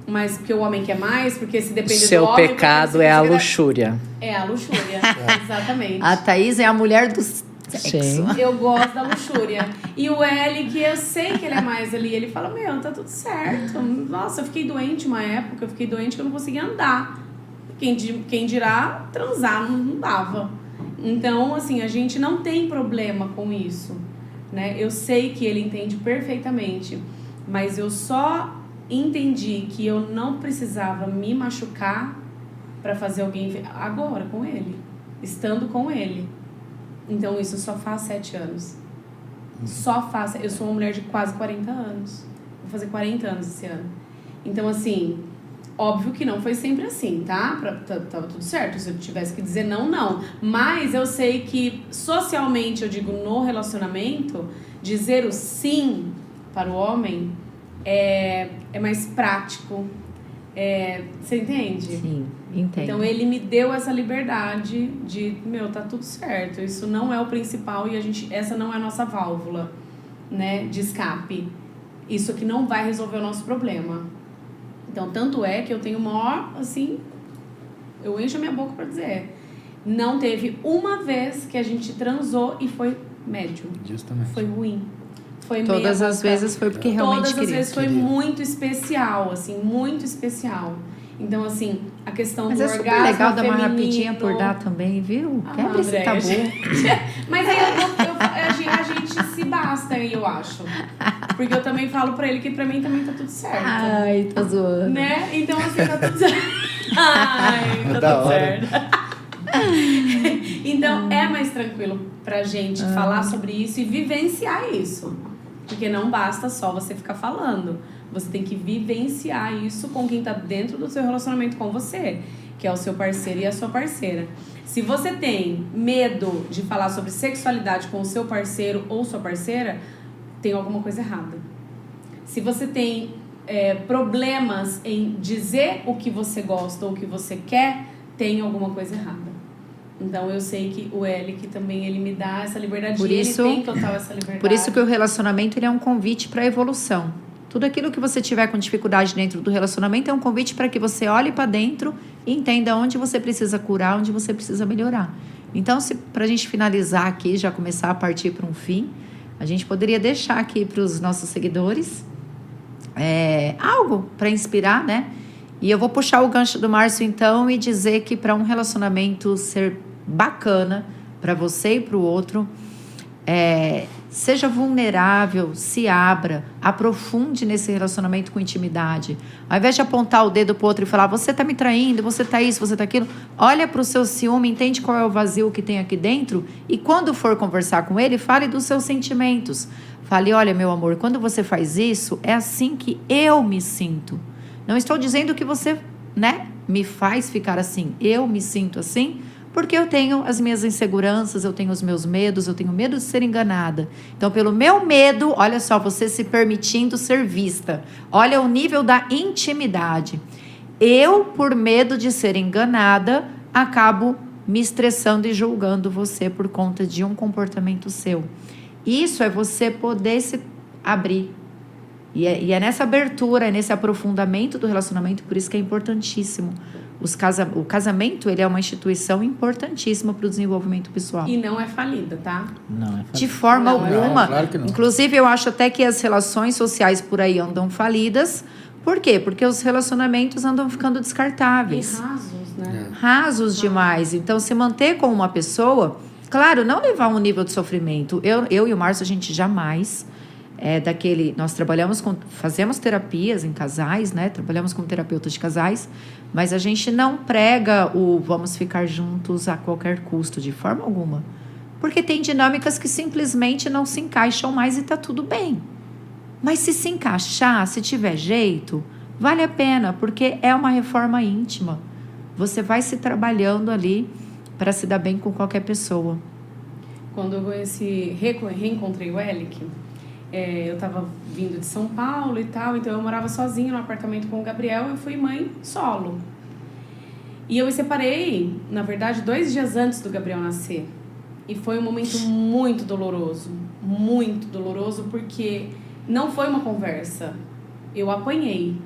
Mas porque o homem quer mais, porque se depender do Seu homem... pecado porque é a você considera- luxúria. É a luxúria, exatamente. A Thaís é a mulher do sexo. Sim. Eu gosto da luxúria. E o Elic, eu sei que ele é mais ali. Ele fala, meu, tá tudo certo. Nossa, eu fiquei doente uma época. Eu fiquei doente que eu não conseguia andar. Quem dirá, transar não dava. Então, assim, a gente não tem problema com isso, né? Eu sei que ele entende perfeitamente. Mas eu só entendi que eu não precisava me machucar pra fazer alguém... Agora, com ele. Estando com ele. Então, isso só faz 7 anos. Só faz... Eu sou uma mulher de quase 40 anos. Vou fazer 40 anos esse ano. Então, assim... Óbvio que não foi sempre assim, tá? Tava tudo certo. Se eu tivesse que dizer não, não. Mas eu sei que, socialmente, eu digo, no relacionamento, dizer o sim para o homem é mais prático. Você entende? Sim, entendo. Então ele me deu essa liberdade de, meu, tá tudo certo, isso não é o principal e essa não é a nossa válvula, né, de escape. Isso aqui não vai resolver o nosso problema. Então, tanto é que eu tenho o maior, assim, eu encho a minha boca pra dizer, não teve uma vez que a gente transou e foi médio. Justamente. Foi ruim. Foi Todas meia as boca. vezes foi porque realmente Todas as queria. vezes foi muito especial, assim, muito especial. Então, assim, a questão Mas do é orgasmo super legal dar uma feminino... rapidinha por dar também, viu? Quebra esse Andréia, tabu. Mas aí a gente se basta aí, eu acho. Porque eu também falo pra ele que pra mim também tá tudo certo. Ai, tá zoando. Né? Então, assim, tá tudo certo. Ai, tá Da tudo hora. certo. Então, é mais tranquilo pra gente falar sobre isso e vivenciar isso. Porque não basta só você ficar falando. Você tem que vivenciar isso com quem tá dentro do seu relacionamento com você, que é o seu parceiro e a sua parceira. Se você tem medo de falar sobre sexualidade com o seu parceiro ou sua parceira, tem alguma coisa errada. Se você tem problemas em dizer o que você gosta ou o que você quer, tem alguma coisa errada. Então, eu sei que o Elic também, ele me dá essa liberdade. Por e isso- ele tem total essa liberdade. Por isso que o relacionamento ele é um convite para evolução. Tudo aquilo que você tiver com dificuldade dentro do relacionamento é um convite para que você olhe para dentro e entenda onde você precisa curar, onde você precisa melhorar. Então, para a gente finalizar aqui, já começar a partir para um fim, a gente poderia deixar aqui para os nossos seguidores algo para inspirar, né? E eu vou puxar o gancho do Márcio, então, e dizer que para um relacionamento ser bacana para você e para o outro, seja vulnerável, se abra, aprofunde nesse relacionamento com intimidade. Ao invés de apontar o dedo pro outro e falar, você tá me traindo, você tá isso, você tá aquilo, olha pro seu ciúme, entende qual é o vazio que tem aqui dentro e quando for conversar com ele, fale dos seus sentimentos. Fale, olha, meu amor, quando você faz isso, é assim que eu me sinto. Não estou dizendo que você, né, me faz ficar assim. Eu me sinto assim Porque eu tenho as minhas inseguranças, eu tenho os meus medos, eu tenho medo de ser enganada. Então, pelo meu medo, olha só, você se permitindo ser vista. Olha o nível da intimidade. Eu, por medo de ser enganada, acabo me estressando e julgando você por conta de um comportamento seu. Isso é você poder se abrir. E é nessa abertura, é nesse aprofundamento do relacionamento, por isso que é importantíssimo. O casamento, ele é uma instituição importantíssima para o desenvolvimento pessoal. E não é falida, tá? Não, é falida. De forma alguma. Não, claro que não. Inclusive, eu acho até que as relações sociais por aí andam falidas. Por quê? Porque os relacionamentos andam ficando E descartáveis. rasos, né? Rasos demais. Então, se manter com uma pessoa, claro, não levar a um nível de sofrimento. Eu e o Márcio, a gente jamais nós fazemos terapias em casais, né? Trabalhamos como terapeutas de casais, mas a gente não prega o vamos ficar juntos a qualquer custo, de forma alguma. Porque tem dinâmicas que simplesmente não se encaixam mais e tá tudo bem. Mas se encaixar, se tiver jeito, vale a pena, porque é uma reforma íntima. Você vai se trabalhando ali para se dar bem com qualquer pessoa. Quando eu reencontrei o Elic, eu estava vindo de São Paulo e tal, então eu morava sozinha no apartamento com o Gabriel, eu fui mãe solo. E eu me separei, na verdade, 2 dias antes do Gabriel nascer. E foi um momento muito doloroso, porque não foi uma conversa, eu apanhei.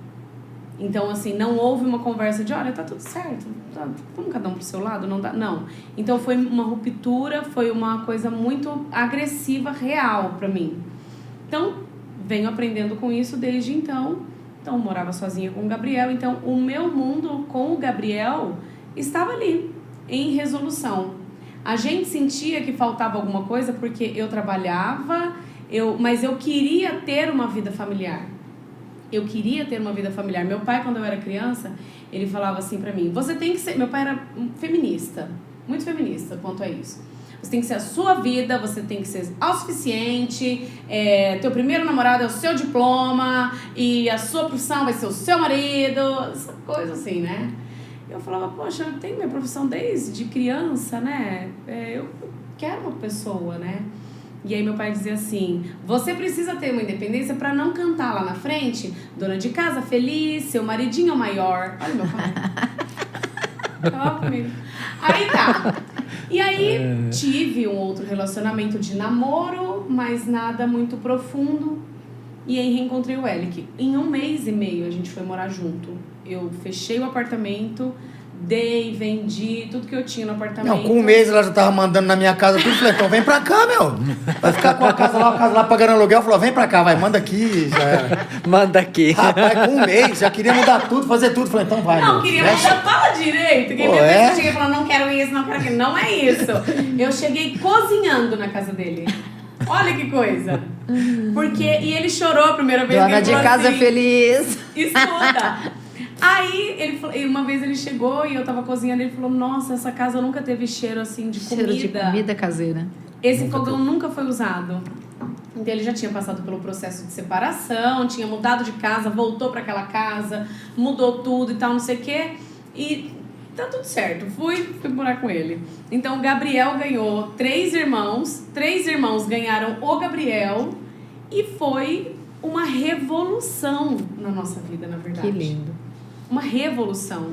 Então, assim, não houve uma conversa de, olha, tá tudo certo, vamos cada um pro seu lado, não dá, não. Então, foi uma ruptura, foi uma coisa muito agressiva, real pra mim. Então, venho aprendendo com isso desde então. Então, morava sozinha com o Gabriel. Então, o meu mundo com o Gabriel estava ali, em resolução. A gente sentia que faltava alguma coisa porque eu trabalhava, mas eu queria ter uma vida familiar. Meu pai, quando eu era criança, ele falava assim pra mim, você tem que ser... Meu pai era feminista, muito feminista quanto a isso. Você tem que ser a sua vida, você tem que ser autossuficiente, teu primeiro namorado é o seu diploma, e a sua profissão vai ser o seu marido, essa coisa assim, né? Eu falava, poxa, eu tenho minha profissão desde criança, né? Eu quero uma pessoa, né? E aí meu pai dizia assim, você precisa ter uma independência pra não cantar lá na frente, dona de casa feliz, seu maridinho maior. Olha meu pai. Tava comigo. Aí tá. E aí tive um outro relacionamento de namoro, mas nada muito profundo. E aí reencontrei o Elic. Em 1 mês e meio a gente foi morar junto. Eu fechei o apartamento, vendi tudo que eu tinha no apartamento. Não, com 1 mês ela já tava mandando na minha casa tudo. Falei, então vem pra cá, meu. Vai ficar com a casa lá pagando aluguel. Falou, vem pra cá, vai, manda aqui. Já era. Manda aqui. Rapaz, com 1 mês, já queria mudar tudo, fazer tudo. Falei, então vai, Não, meu. queria mudar, fala direito. Quem Pô, me pensa, eu cheguei falando, não quero isso, não quero aquilo. Não é isso. Eu cheguei cozinhando na casa dele. Olha que coisa. E ele chorou a primeira vez. Dona de casa assim, feliz. Escuta. Aí, uma vez ele chegou e eu tava cozinhando e ele falou, nossa, essa casa nunca teve cheiro assim de comida. Cheiro de comida caseira. Esse fogão nunca foi usado. Então ele já tinha passado pelo processo de separação, tinha mudado de casa, voltou pra aquela casa, mudou tudo e tal, não sei o quê. E tá tudo certo, fui morar com ele. Então o Gabriel ganhou 3 irmãos ganharam o Gabriel e foi uma revolução na nossa vida, na verdade. Que lindo. Uma revolução.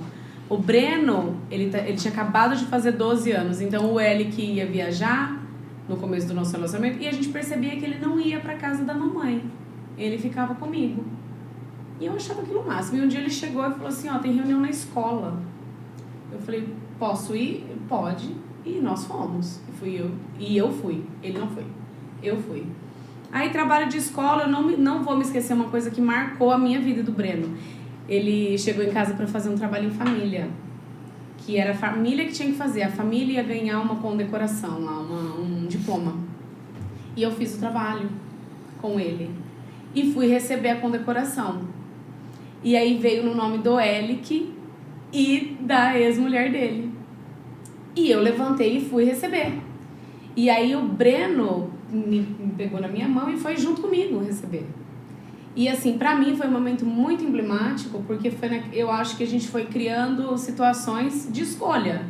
O Breno, ele tinha acabado de fazer 12 anos, então o Elic ia viajar no começo do nosso relacionamento e a gente percebia que ele não ia pra casa da mamãe. Ele ficava comigo. E eu achava aquilo o máximo. E um dia ele chegou e falou assim, tem reunião na escola. Eu falei, posso ir? Pode. E nós fomos. Eu fui. Ele não foi. Eu fui. Aí, trabalho de escola, eu não vou me esquecer uma coisa que marcou a minha vida e do Breno. Ele chegou em casa para fazer um trabalho em família. Que era a família que tinha que fazer. A família ia ganhar uma condecoração lá, um diploma. E eu fiz o trabalho com ele. E fui receber a condecoração. E aí veio no nome do Elic e da ex-mulher dele. E eu levantei e fui receber. E aí o Breno me pegou na minha mão e foi junto comigo receber. E assim, pra mim foi um momento muito emblemático, porque eu acho que a gente foi criando situações de escolha.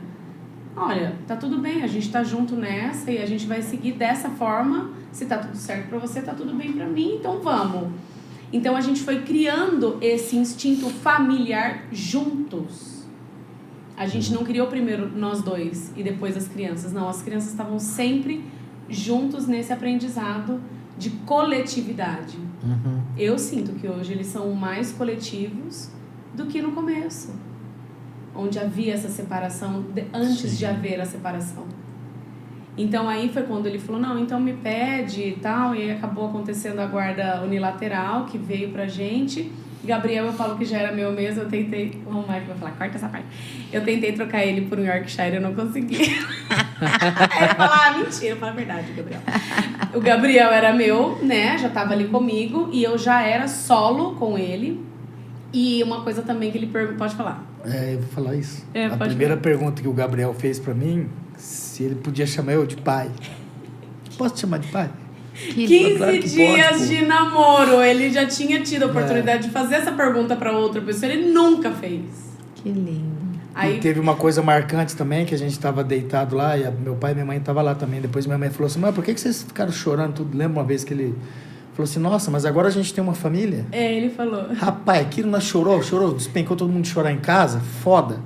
olha, tá tudo bem, a gente tá junto nessa e a gente vai seguir dessa forma. Se tá tudo certo pra você, tá tudo bem pra mim, então vamos. Então a gente foi criando esse instinto familiar juntos. A gente não criou primeiro nós dois e depois as crianças. Não, as crianças estavam sempre juntos nesse aprendizado de coletividade. Eu sinto que hoje eles são mais coletivos do que no começo, onde havia essa separação antes de haver a separação. Então aí foi quando ele falou, não, então me pede e tal, e aí acabou acontecendo a guarda unilateral que veio pra gente. Gabriel, eu falo que já era meu mesmo, eu tentei... O Mike vai falar, corta essa parte. Eu tentei trocar ele por um Yorkshire, eu não consegui. Aí ele fala, mentira, fala a verdade, Gabriel. O Gabriel era meu, né, já tava ali comigo, e eu já era solo com ele. E uma coisa também que ele perguntou, pode falar. Eu vou falar isso. A pode primeira pergunta que o Gabriel fez pra mim, se ele podia chamar eu de pai. Posso te chamar de pai? 15 claro que dias pode, de namoro, ele já tinha tido a oportunidade de fazer essa pergunta pra outra pessoa, ele nunca fez. Que lindo. Aí E teve uma coisa marcante também, que a gente estava deitado lá, e meu pai e minha mãe estavam lá também. Depois minha mãe falou assim, mas por que vocês ficaram chorando tudo? Lembra uma vez que ele falou assim, nossa, mas agora a gente tem uma família? ele falou. Rapaz, aquilo nós chorou, despencou todo mundo chorar em casa, foda.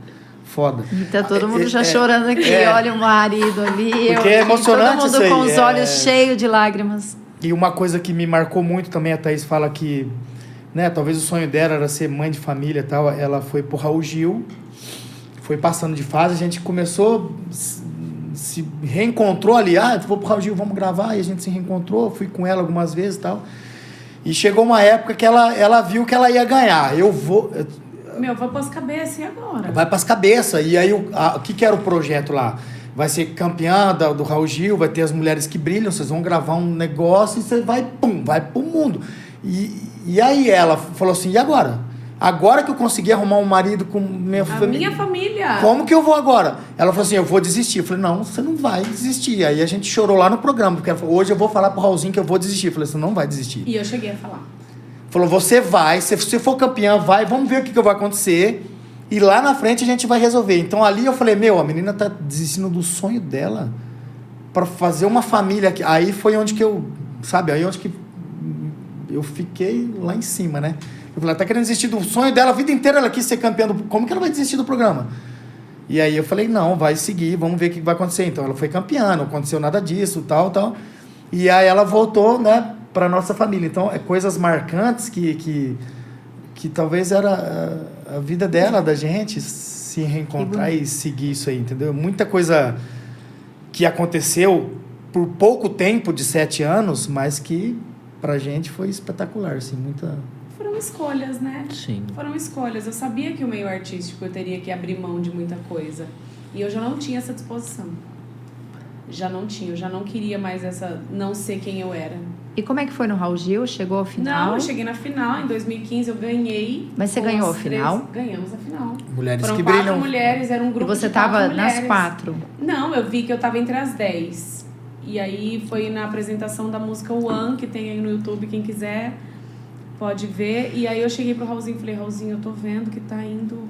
E tá todo mundo já chorando aqui, olha o marido ali. Porque é emocionante todo mundo isso aí, com os olhos cheios de lágrimas. E uma coisa que me marcou muito também, a Thaís fala que, né, talvez o sonho dela era ser mãe de família e tal. Ela foi pro Raul Gil, foi passando de fase, a gente começou, se reencontrou ali, vou pro Raul Gil, vamos gravar, e a gente se reencontrou, fui com ela algumas vezes e tal. E chegou uma época que ela viu que ela ia ganhar. Vai pras cabeças, e agora? Vai pras cabeças. E aí, o que era o projeto lá? Vai ser campeã do Raul Gil, vai ter as mulheres que brilham, vocês vão gravar um negócio e você vai pro mundo. E aí ela falou assim, e agora? Agora que eu consegui arrumar um marido com minha família. Minha família. Como que eu vou agora? Ela falou assim, eu vou desistir. Eu falei, não, você não vai desistir. Aí a gente chorou lá no programa, porque ela falou, hoje eu vou falar pro Raulzinho que eu vou desistir. Eu falei, você não vai desistir. E eu cheguei a falar. Falou, você vai, se você for campeã, vai, vamos ver o que vai acontecer. E lá na frente a gente vai resolver. Então ali eu falei, a menina tá desistindo do sonho dela para fazer uma família. Aí foi onde que eu fiquei lá em cima, né? Eu falei, ela tá querendo desistir do sonho dela, a vida inteira ela quis ser campeã. Como que ela vai desistir do programa? E aí eu falei, não, vai seguir, vamos ver o que vai acontecer. Então ela foi campeã, não aconteceu nada disso, tal. E aí ela voltou, né, pra nossa família. Então é coisas marcantes que talvez era a vida dela, da gente, se reencontrar e seguir isso aí, entendeu? Muita coisa que aconteceu por pouco tempo, de 7 anos, mas que pra gente foi espetacular, assim, Foram escolhas, né? Sim. Foram escolhas. Eu sabia que o meio artístico eu teria que abrir mão de muita coisa. E eu já não tinha essa disposição. Eu já não queria mais não ser quem eu era. E como é que foi no Raul Gil? Chegou ao final? Não, eu cheguei na final, em 2015 eu ganhei. Mas você ganhou a final? Ganhamos a final. Mulheres Foram que 4 brilham. mulheres, era um grupo E você de 4 tava mulheres. nas 4? Não, eu vi que eu tava entre as 10. E aí foi na apresentação da música One, que tem aí no YouTube, quem quiser pode ver. E aí eu cheguei pro Raulzinho e falei, Raulzinho, eu tô vendo que tá indo,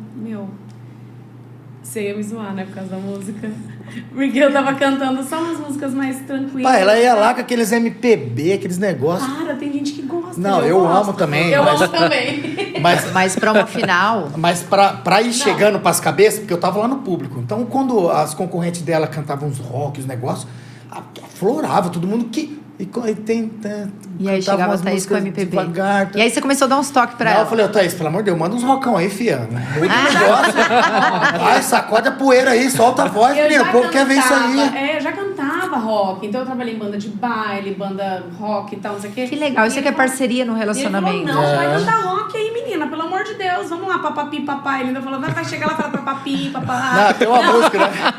você ia me zoar, né, por causa da música. Porque eu tava cantando só umas músicas mais tranquilas. Pá, ela ia lá com aqueles MPB, aqueles negócios. Cara, tem gente que gosta. Não, eu amo também. Eu amo também. Mas para uma final... Mas pra ir chegando pras cabeças, porque eu tava lá no público. Então, quando as concorrentes dela cantavam uns rock, os negócios, aflorava todo mundo que... E aí chegava a Thaís com o MPB. Devagar, E aí você começou a dar uns toques pra ela. Eu falei, Thaís, pelo amor de Deus, manda uns rockão aí, fia. Muda o negócio. Vai, sacode a poeira aí, solta a voz, menino. O povo quer ver isso aí. Eu já cantava rock. Então eu trabalhei em banda de baile, banda rock e tal, não sei o quê. Que legal, isso aqui é parceria no relacionamento. Ele falou, não, vai cantar rock aí, menina, pelo amor de Deus. Vamos lá, papapi, papai. Ele ainda falou, vai chegar lá e falar papapi, papai. Não, tem uma música, né?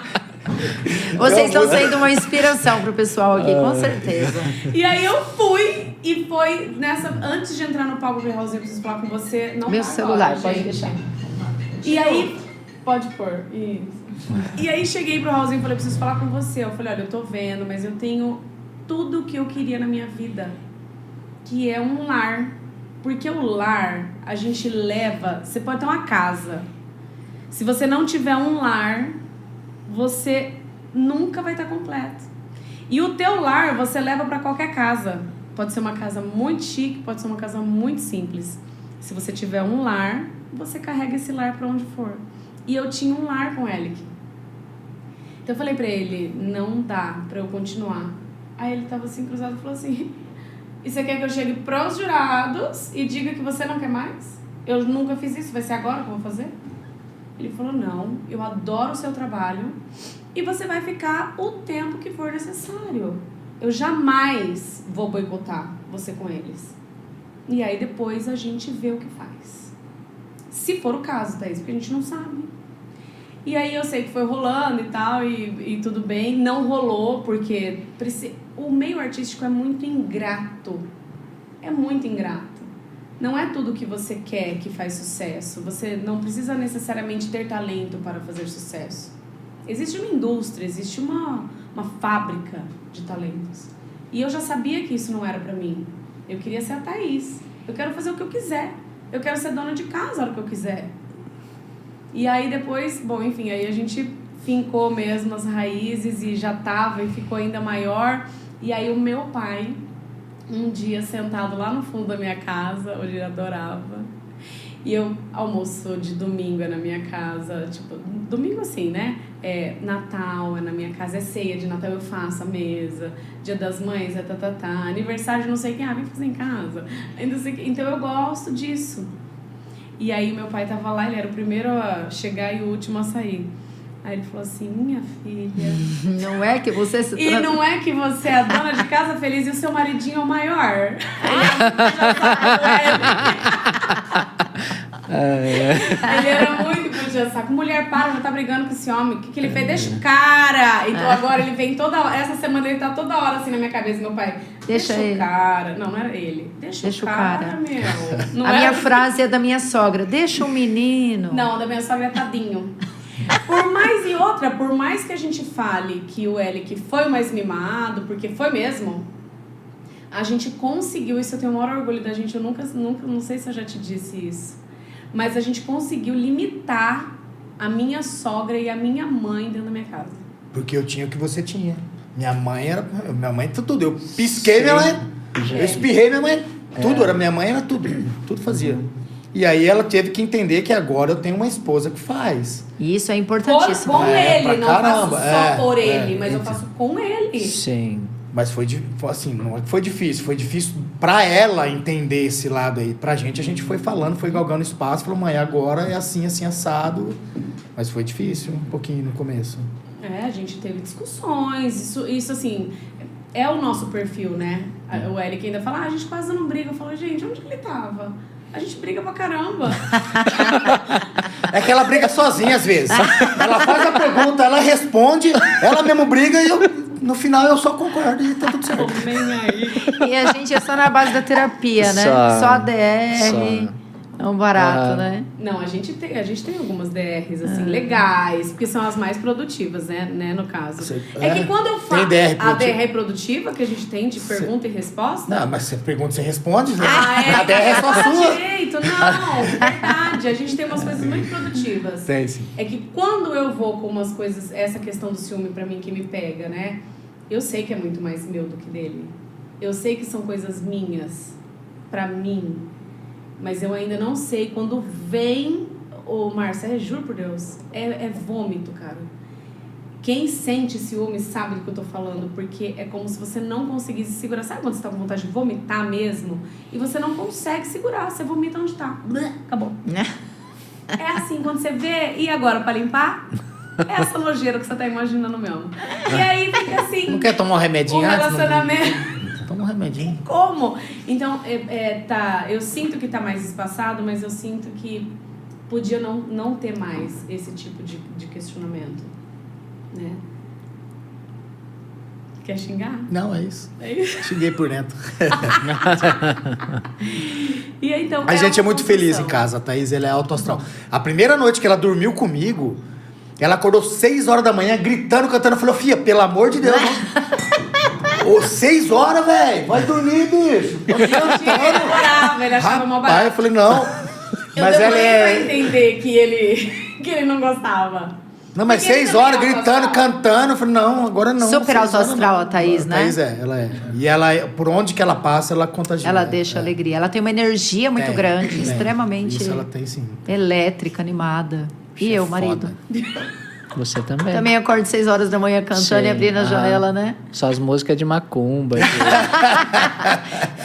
Vocês estão sendo uma inspiração pro pessoal aqui, com certeza. E aí eu fui, e foi nessa... Antes de entrar no palco do Raulzinho, eu preciso falar com você. Não Meu tá celular, agora, pode gente. deixar. E aí... Pode pôr, isso. E aí cheguei pro Raulzinho e falei, eu preciso falar com você. Eu falei, olha, eu tô vendo, mas eu tenho tudo que eu queria na minha vida, que é um lar. Porque o lar, a gente leva... Você pode ter uma casa. Se você não tiver um lar... você nunca vai estar completo. E o teu lar você leva para qualquer casa. Pode ser uma casa muito chique, pode ser uma casa muito simples. Se você tiver um lar, você carrega esse lar para onde for. E eu tinha um lar com o Elic. Então eu falei pra ele, não dá pra eu continuar. Aí ele tava assim, cruzado, e falou assim, e você quer que eu chegue pros jurados e diga que você não quer mais? Eu nunca fiz isso, vai ser agora que eu vou fazer? Ele falou, não, eu adoro o seu trabalho e você vai ficar o tempo que for necessário. Eu jamais vou boicotar você com eles. E aí depois a gente vê o que faz. Se for o caso, Thaís, porque a gente não sabe. E aí eu sei que foi rolando e tal, e tudo bem. Não rolou, porque o meio artístico é muito ingrato. É muito ingrato. Não é tudo que você quer que faz sucesso. Você não precisa necessariamente ter talento para fazer sucesso. Existe uma indústria, existe uma fábrica de talentos. E eu já sabia que isso não era pra mim. Eu queria ser a Thaís. Eu quero fazer o que eu quiser. Eu quero ser dona de casa a hora que eu quiser. E aí depois, bom, enfim, aí a gente fincou mesmo as raízes e já tava e ficou ainda maior. E aí o meu pai, um dia sentado lá no fundo da minha casa, onde ele adorava, e eu almoço de domingo é na minha casa, tipo, domingo assim, né? É Natal é na minha casa, é ceia de Natal, eu faço a mesa, Dia das Mães é aniversário de não sei quem, vem fazer em casa. Então eu gosto disso. E aí meu pai tava lá, ele era o primeiro a chegar e o último a sair. Aí ele falou assim, minha filha... Não é que você se E não é que você é a dona de casa feliz e o seu maridinho é o maior. Ele era muito puxa-saco. Mulher, para, já tá brigando com esse homem. O que ele fez? Deixa o cara. Então agora ele vem toda hora. Essa semana ele tá toda hora assim na minha cabeça, meu pai. Deixa o cara. Não era ele. Deixa o cara, meu. Não minha frase é da minha sogra. Deixa o menino. Não, da minha sogra é tadinho. Por mais que a gente fale que o Elic foi mais mimado, porque foi mesmo, a gente conseguiu, isso eu tenho o maior orgulho da gente, eu nunca, não sei se eu já te disse isso, mas a gente conseguiu limitar a minha sogra e a minha mãe dentro da minha casa. Porque eu tinha o que você tinha. Minha mãe tudo. Eu pisquei minha mãe, eu espirrei minha mãe, tudo, era minha mãe era tudo fazia. E aí ela teve que entender que agora eu tenho uma esposa que faz. E isso é importantíssimo. Com ele, não faço só por ele, mas eu faço com ele. Sim. Mas assim, não foi difícil. Foi difícil pra ela entender esse lado aí. Pra gente, a gente foi falando, foi galgando espaço. Falou, mãe, agora é assim, assado. Mas foi difícil um pouquinho no começo. A gente teve discussões. Isso assim, é o nosso perfil, né? O Elic ainda fala, a gente quase não briga. Eu falo, gente, onde que ele tava? A gente briga pra caramba. É que ela briga sozinha às vezes. Ela faz a pergunta, ela responde, ela mesmo briga e no final eu só concordo e tá tudo certo. Nem aí. E a gente é só na base da terapia, né? Só a DR. É um barato, né? Não, a gente tem algumas DRs, assim, legais, porque são as mais produtivas, né, no caso. É que quando eu falo a DR produtiva que a gente tem de pergunta e resposta... Não, mas você pergunta e você responde, né? A DR é só sua. Direito. Não, verdade, a gente tem umas coisas muito produtivas. Tem, sim. É que quando eu vou com umas coisas, essa questão do ciúme pra mim que me pega, né? Eu sei que é muito mais meu do que dele. Eu sei que são coisas minhas, pra mim. Mas eu ainda não sei. Quando vem... Márcia, juro por Deus, é vômito, cara. Quem sente ciúme sabe do que eu tô falando, porque é como se você não conseguisse segurar. Sabe quando você tá com vontade de vomitar mesmo? E você não consegue segurar, você vomita onde tá. Acabou. É assim, quando você vê, e agora pra limpar? É essa nojeira que você tá imaginando mesmo. E aí fica assim... Não quer tomar um remedinho antes? relacionamento... Toma um remedinho. Como? Então, eu sinto que tá mais espaçado, mas eu sinto que podia não ter mais esse tipo de questionamento, né? Quer xingar? Não, é isso. É isso? Xinguei por dentro. E aí, então, a gente é muito feliz em casa, a Thaís, ela é alto astral. A primeira noite que ela dormiu comigo, ela acordou 6 horas da manhã, gritando, cantando. Eu falei, filha, pelo amor de Deus, 6 horas, velho, vai dormir, bicho. Ele achava mal barato. Eu falei, não. Mas ela pra entender que ele não gostava. Não, mas Porque 6 ele horas também é gritando, alto astral. cantando. Eu falei, não, agora não. Super 6 alto horas astral não. a Thaís, né? Thaís ela é. E ela, por onde que ela passa, ela contagia. Ela deixa alegria. Ela tem uma energia muito grande, extremamente Isso ela tem, sim. elétrica, animada. E eu, marido? Você também. Também acordo 6 horas da manhã cantando Sim, e abrindo a janela, né? Só as músicas de macumba.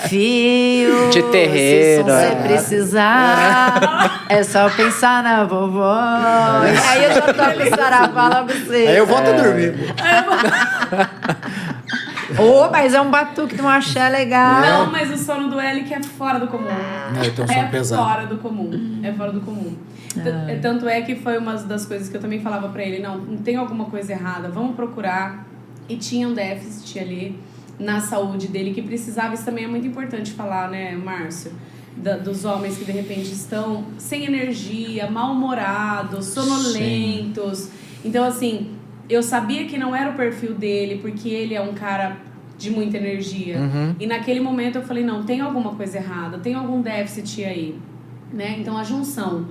Fio, De terreiro, se você precisar, é só pensar na vovó. Aí eu já toco o saravá logo cedo. Aí eu volto a dormir. Mas é um batuque de um axé legal. Não, mas o sono do Elick é fora do comum. Não, eu tenho um sono pesado. Fora do comum. É fora do comum. Tanto é que foi uma das coisas que eu também falava pra ele, não tem alguma coisa errada, vamos procurar. E tinha um déficit ali na saúde dele que precisava, isso também é muito importante falar, né, Márcio? Dos homens que de repente estão sem energia, mal-humorados, sonolentos. Sim. Então, assim, eu sabia que não era o perfil dele, porque ele é um cara de muita energia. E naquele momento eu falei, não, tem alguma coisa errada, tem algum déficit aí, né? Então a junção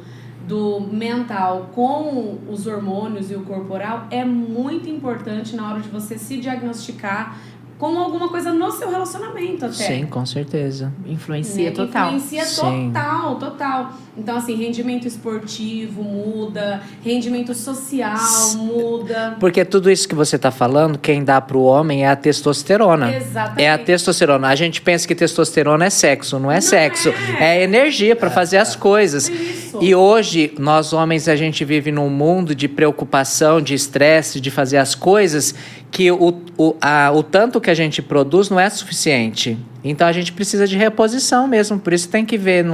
do mental com os hormônios e o corporal é muito importante na hora de você se diagnosticar com alguma coisa no seu relacionamento até. Sim, com certeza. Influencia total. Influencia total. Então, assim, rendimento esportivo muda, rendimento social muda. Porque tudo isso que você está falando, quem dá pro homem é a testosterona. Exatamente. É a testosterona. A gente pensa que testosterona é sexo. Não é sexo. É energia para fazer as coisas. Isso. E hoje, nós homens, a gente vive num mundo de preocupação, de estresse, de fazer as coisas que o tanto que a gente produz não é suficiente. Então a gente precisa de reposição mesmo. Por isso tem que ver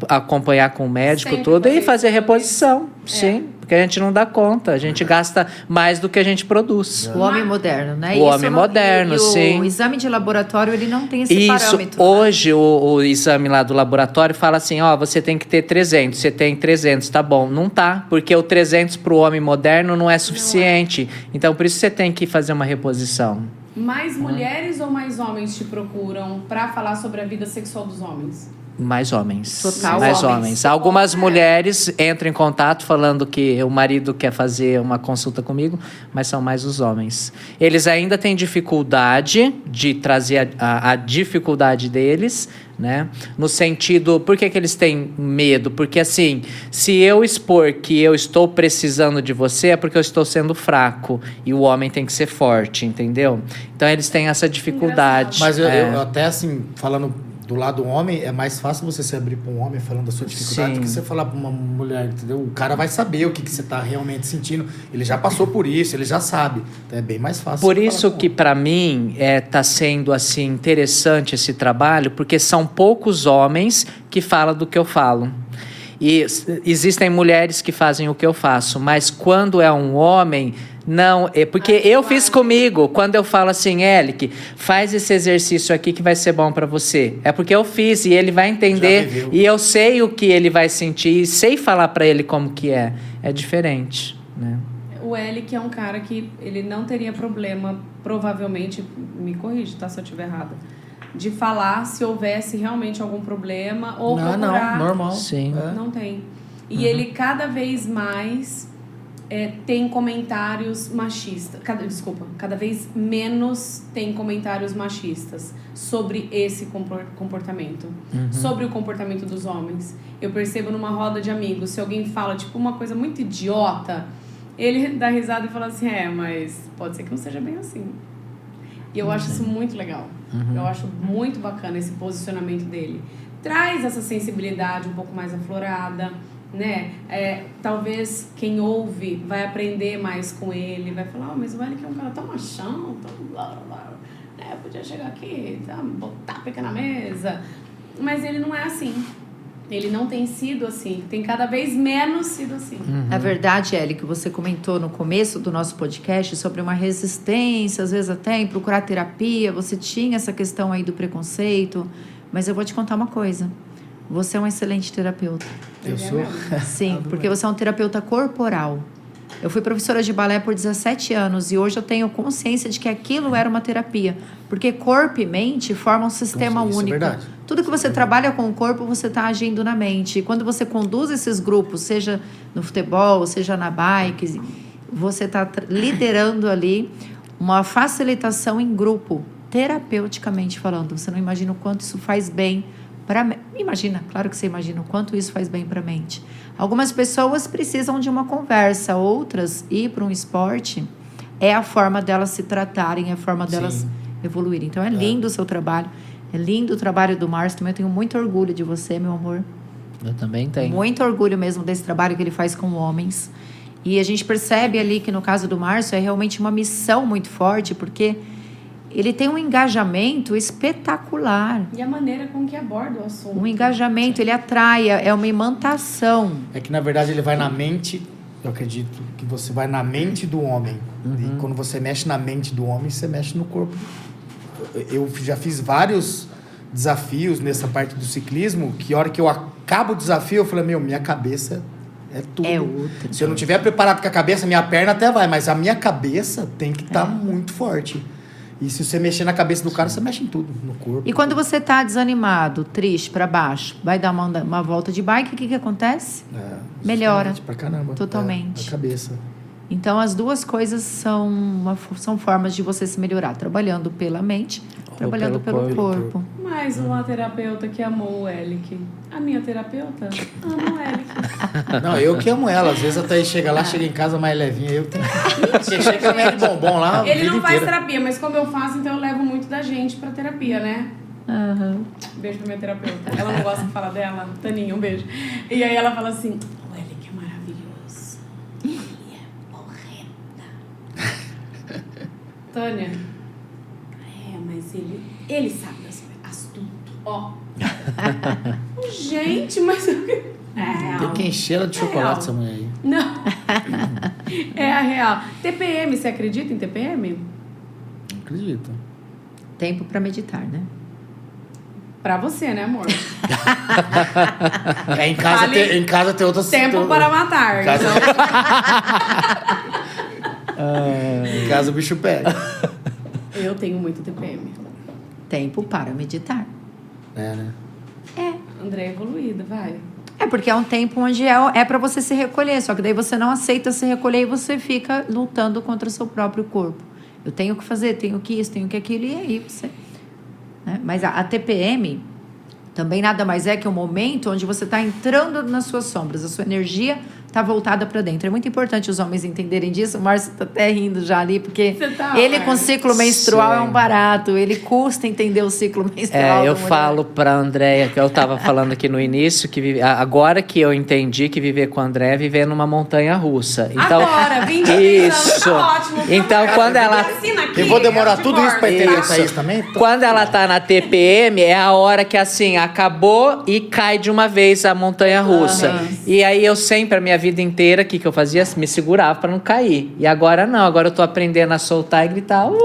acompanhar com o médico Sempre tudo e fazer isso. reposição. Sim, porque a gente não dá conta. A gente gasta mais do que a gente produz. O homem moderno, né? O homem moderno, sim. O exame de laboratório, ele não tem esse parâmetro. Hoje, né? o exame lá do laboratório fala assim, você tem que ter 300. Você tem 300, tá bom. Não tá, porque o 300 pro homem moderno não é suficiente. Então, por isso você tem que fazer uma reposição. Mais mulheres ou mais homens te procuram pra falar sobre a vida sexual dos homens? Mais homens. Total mais homens. homens. Algumas mulheres entram em contato falando que o marido quer fazer uma consulta comigo, mas são mais os homens. Eles ainda têm dificuldade de trazer a dificuldade deles, né? No sentido, por que eles têm medo? Porque assim, se eu expor que eu estou precisando de você, é porque eu estou sendo fraco. E o homem tem que ser forte, entendeu? Então eles têm essa dificuldade. Mas eu até assim, falando do lado do homem, é mais fácil você se abrir para um homem falando da sua dificuldade do que você falar para uma mulher, entendeu? O cara vai saber o que você tá realmente sentindo. Ele já passou por isso, ele já sabe. Então é bem mais fácil. Por isso que para mim tá sendo assim interessante esse trabalho, porque são poucos homens que falam do que eu falo. E existem mulheres que fazem o que eu faço, mas quando é um homem, não, porque eu fiz comigo, quando eu falo assim, Elick, faz esse exercício aqui que vai ser bom para você. É porque eu fiz e ele vai entender e eu sei o que ele vai sentir e sei falar para ele como que é. É diferente, né? O Elick é um cara que ele não teria problema, provavelmente, me corrige, tá, se eu estiver errada, de falar se houvesse realmente algum problema ou procurar. Não, normal. Sim. Não tem. E ele cada vez mais tem comentários machistas. Cada vez menos tem comentários machistas sobre esse comportamento. Sobre o comportamento dos homens. Eu percebo numa roda de amigos, se alguém fala tipo uma coisa muito idiota, ele dá risada e fala assim, mas pode ser que não seja bem assim. E eu acho isso muito legal. Eu acho muito bacana esse posicionamento dele. Traz essa sensibilidade um pouco mais aflorada, né? Talvez quem ouve vai aprender mais com ele, vai falar, mas o Elick é um cara tão machão, tão blá blá blá, né? Podia chegar aqui, botar a pica na mesa. Mas ele não é assim. Ele não tem sido assim, tem cada vez menos sido assim. É verdade, Eli, que você comentou no começo do nosso podcast sobre uma resistência, às vezes até em procurar terapia, você tinha essa questão aí do preconceito, mas eu vou te contar uma coisa, você é um excelente terapeuta. Eu sou? Sim, porque você é um terapeuta corporal. Eu fui professora de balé por 17 anos e hoje eu tenho consciência de que aquilo era uma terapia. Porque corpo e mente formam um sistema Isso único. É verdade. Tudo que você trabalha com o corpo, você está agindo na mente. E quando você conduz esses grupos, seja no futebol, seja na bike, você está liderando ali uma facilitação em grupo, terapeuticamente falando. Você não imagina o quanto isso faz bem para... Imagina, claro que você imagina o quanto isso faz bem para a mente. Algumas pessoas precisam de uma conversa, outras ir para um esporte é a forma delas se tratarem, é a forma delas evoluírem. Então, é lindo o seu trabalho, é lindo o trabalho do Márcio. Também eu tenho muito orgulho de você, meu amor. Eu também tenho. Muito orgulho mesmo desse trabalho que ele faz com homens. E a gente percebe ali que no caso do Márcio é realmente uma missão muito forte, porque ele tem um engajamento espetacular. E a maneira com que aborda o assunto. Um engajamento, ele atrai, é uma imantação. É que, na verdade, ele vai na mente... Eu acredito que você vai na mente do homem. E quando você mexe na mente do homem, você mexe no corpo. Eu já fiz vários desafios nessa parte do ciclismo, que a hora que eu acabo o desafio, eu falei, minha cabeça é tudo. É outra. Se eu não tiver preparado com a cabeça, minha perna até vai, mas a minha cabeça tem que estar muito forte. E se você mexer na cabeça do cara, você mexe em tudo, no corpo. E quando você está desanimado, triste, para baixo, vai dar uma volta de bike, o que que melhora. Pra caramba. Totalmente. A cabeça. Então, as duas coisas são formas de você se melhorar. Trabalhando pela mente, trabalhando pelo corpo. Mais uma terapeuta que amou o Elick. A minha terapeuta ama o Elick. Não, eu que amo ela. Às vezes até chega lá, chega em casa mais levinha. Eu tenho que... Chega meio de bombom lá. Ele não faz terapia, mas como eu faço, então eu levo muito da gente pra terapia, né? Beijo pra minha terapeuta. Ela não gosta de falar dela. Taninha, um beijo. E aí ela fala assim: o Elick é maravilhoso. Ele é porreta. Tânia. Mas ele sabe das coisas. Astuto. Ó. Gente, mas... Tem que encher ela de chocolate essa mulher aí. Não. É a real. TPM, você acredita em TPM? Não acredito. Tempo para meditar, né? Pra você, né, amor? Em casa tem outras... Tempo para matar. Casa... Em casa o bicho pega. Eu tenho muito TPM. Tempo para meditar. É, né? André é evoluída, vai. É porque é um tempo onde é para você se recolher, só que daí você não aceita se recolher e você fica lutando contra o seu próprio corpo. Eu tenho que fazer, tenho que isso, tenho que aquilo, e aí você... Né? Mas a TPM também nada mais é que um momento onde você está entrando nas suas sombras, a sua energia está voltada para dentro. É muito importante os homens entenderem disso. O Márcio está até rindo já ali, porque ele com ciclo menstrual é um barato. Ele custa entender o ciclo menstrual. Eu falo para a Andréia, que eu estava falando aqui no início, que agora que eu entendi que viver com a Andréia é viver numa montanha russa. Então, agora, 20 isso. Tá ótimo. Então, quando ela... Eu vou demorar tudo isso para entender isso também? Quando ela tá na TPM, é a hora que, assim, acabou e cai de uma vez a montanha russa. E aí, eu sempre, a minha vida inteira, o que eu fazia? Me segurava para não cair. E agora não, agora eu tô aprendendo a soltar e gritar. Vamos.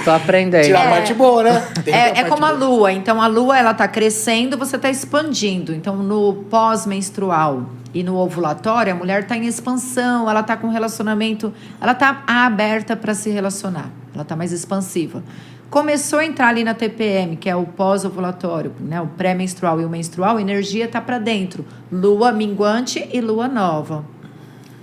Tô aprendendo. Tirar a parte boa, né? É como a lua. Então, a lua, ela tá crescendo, você tá expandindo. Então, no pós-menstrual e no ovulatório, a mulher tá em expansão, ela tá com relacionamento, ela tá aberta para se relacionar. Ela tá mais expansiva. Começou a entrar ali na TPM, que é o pós-ovulatório, né? O pré-menstrual e o menstrual, a energia tá para dentro. Lua minguante e lua nova.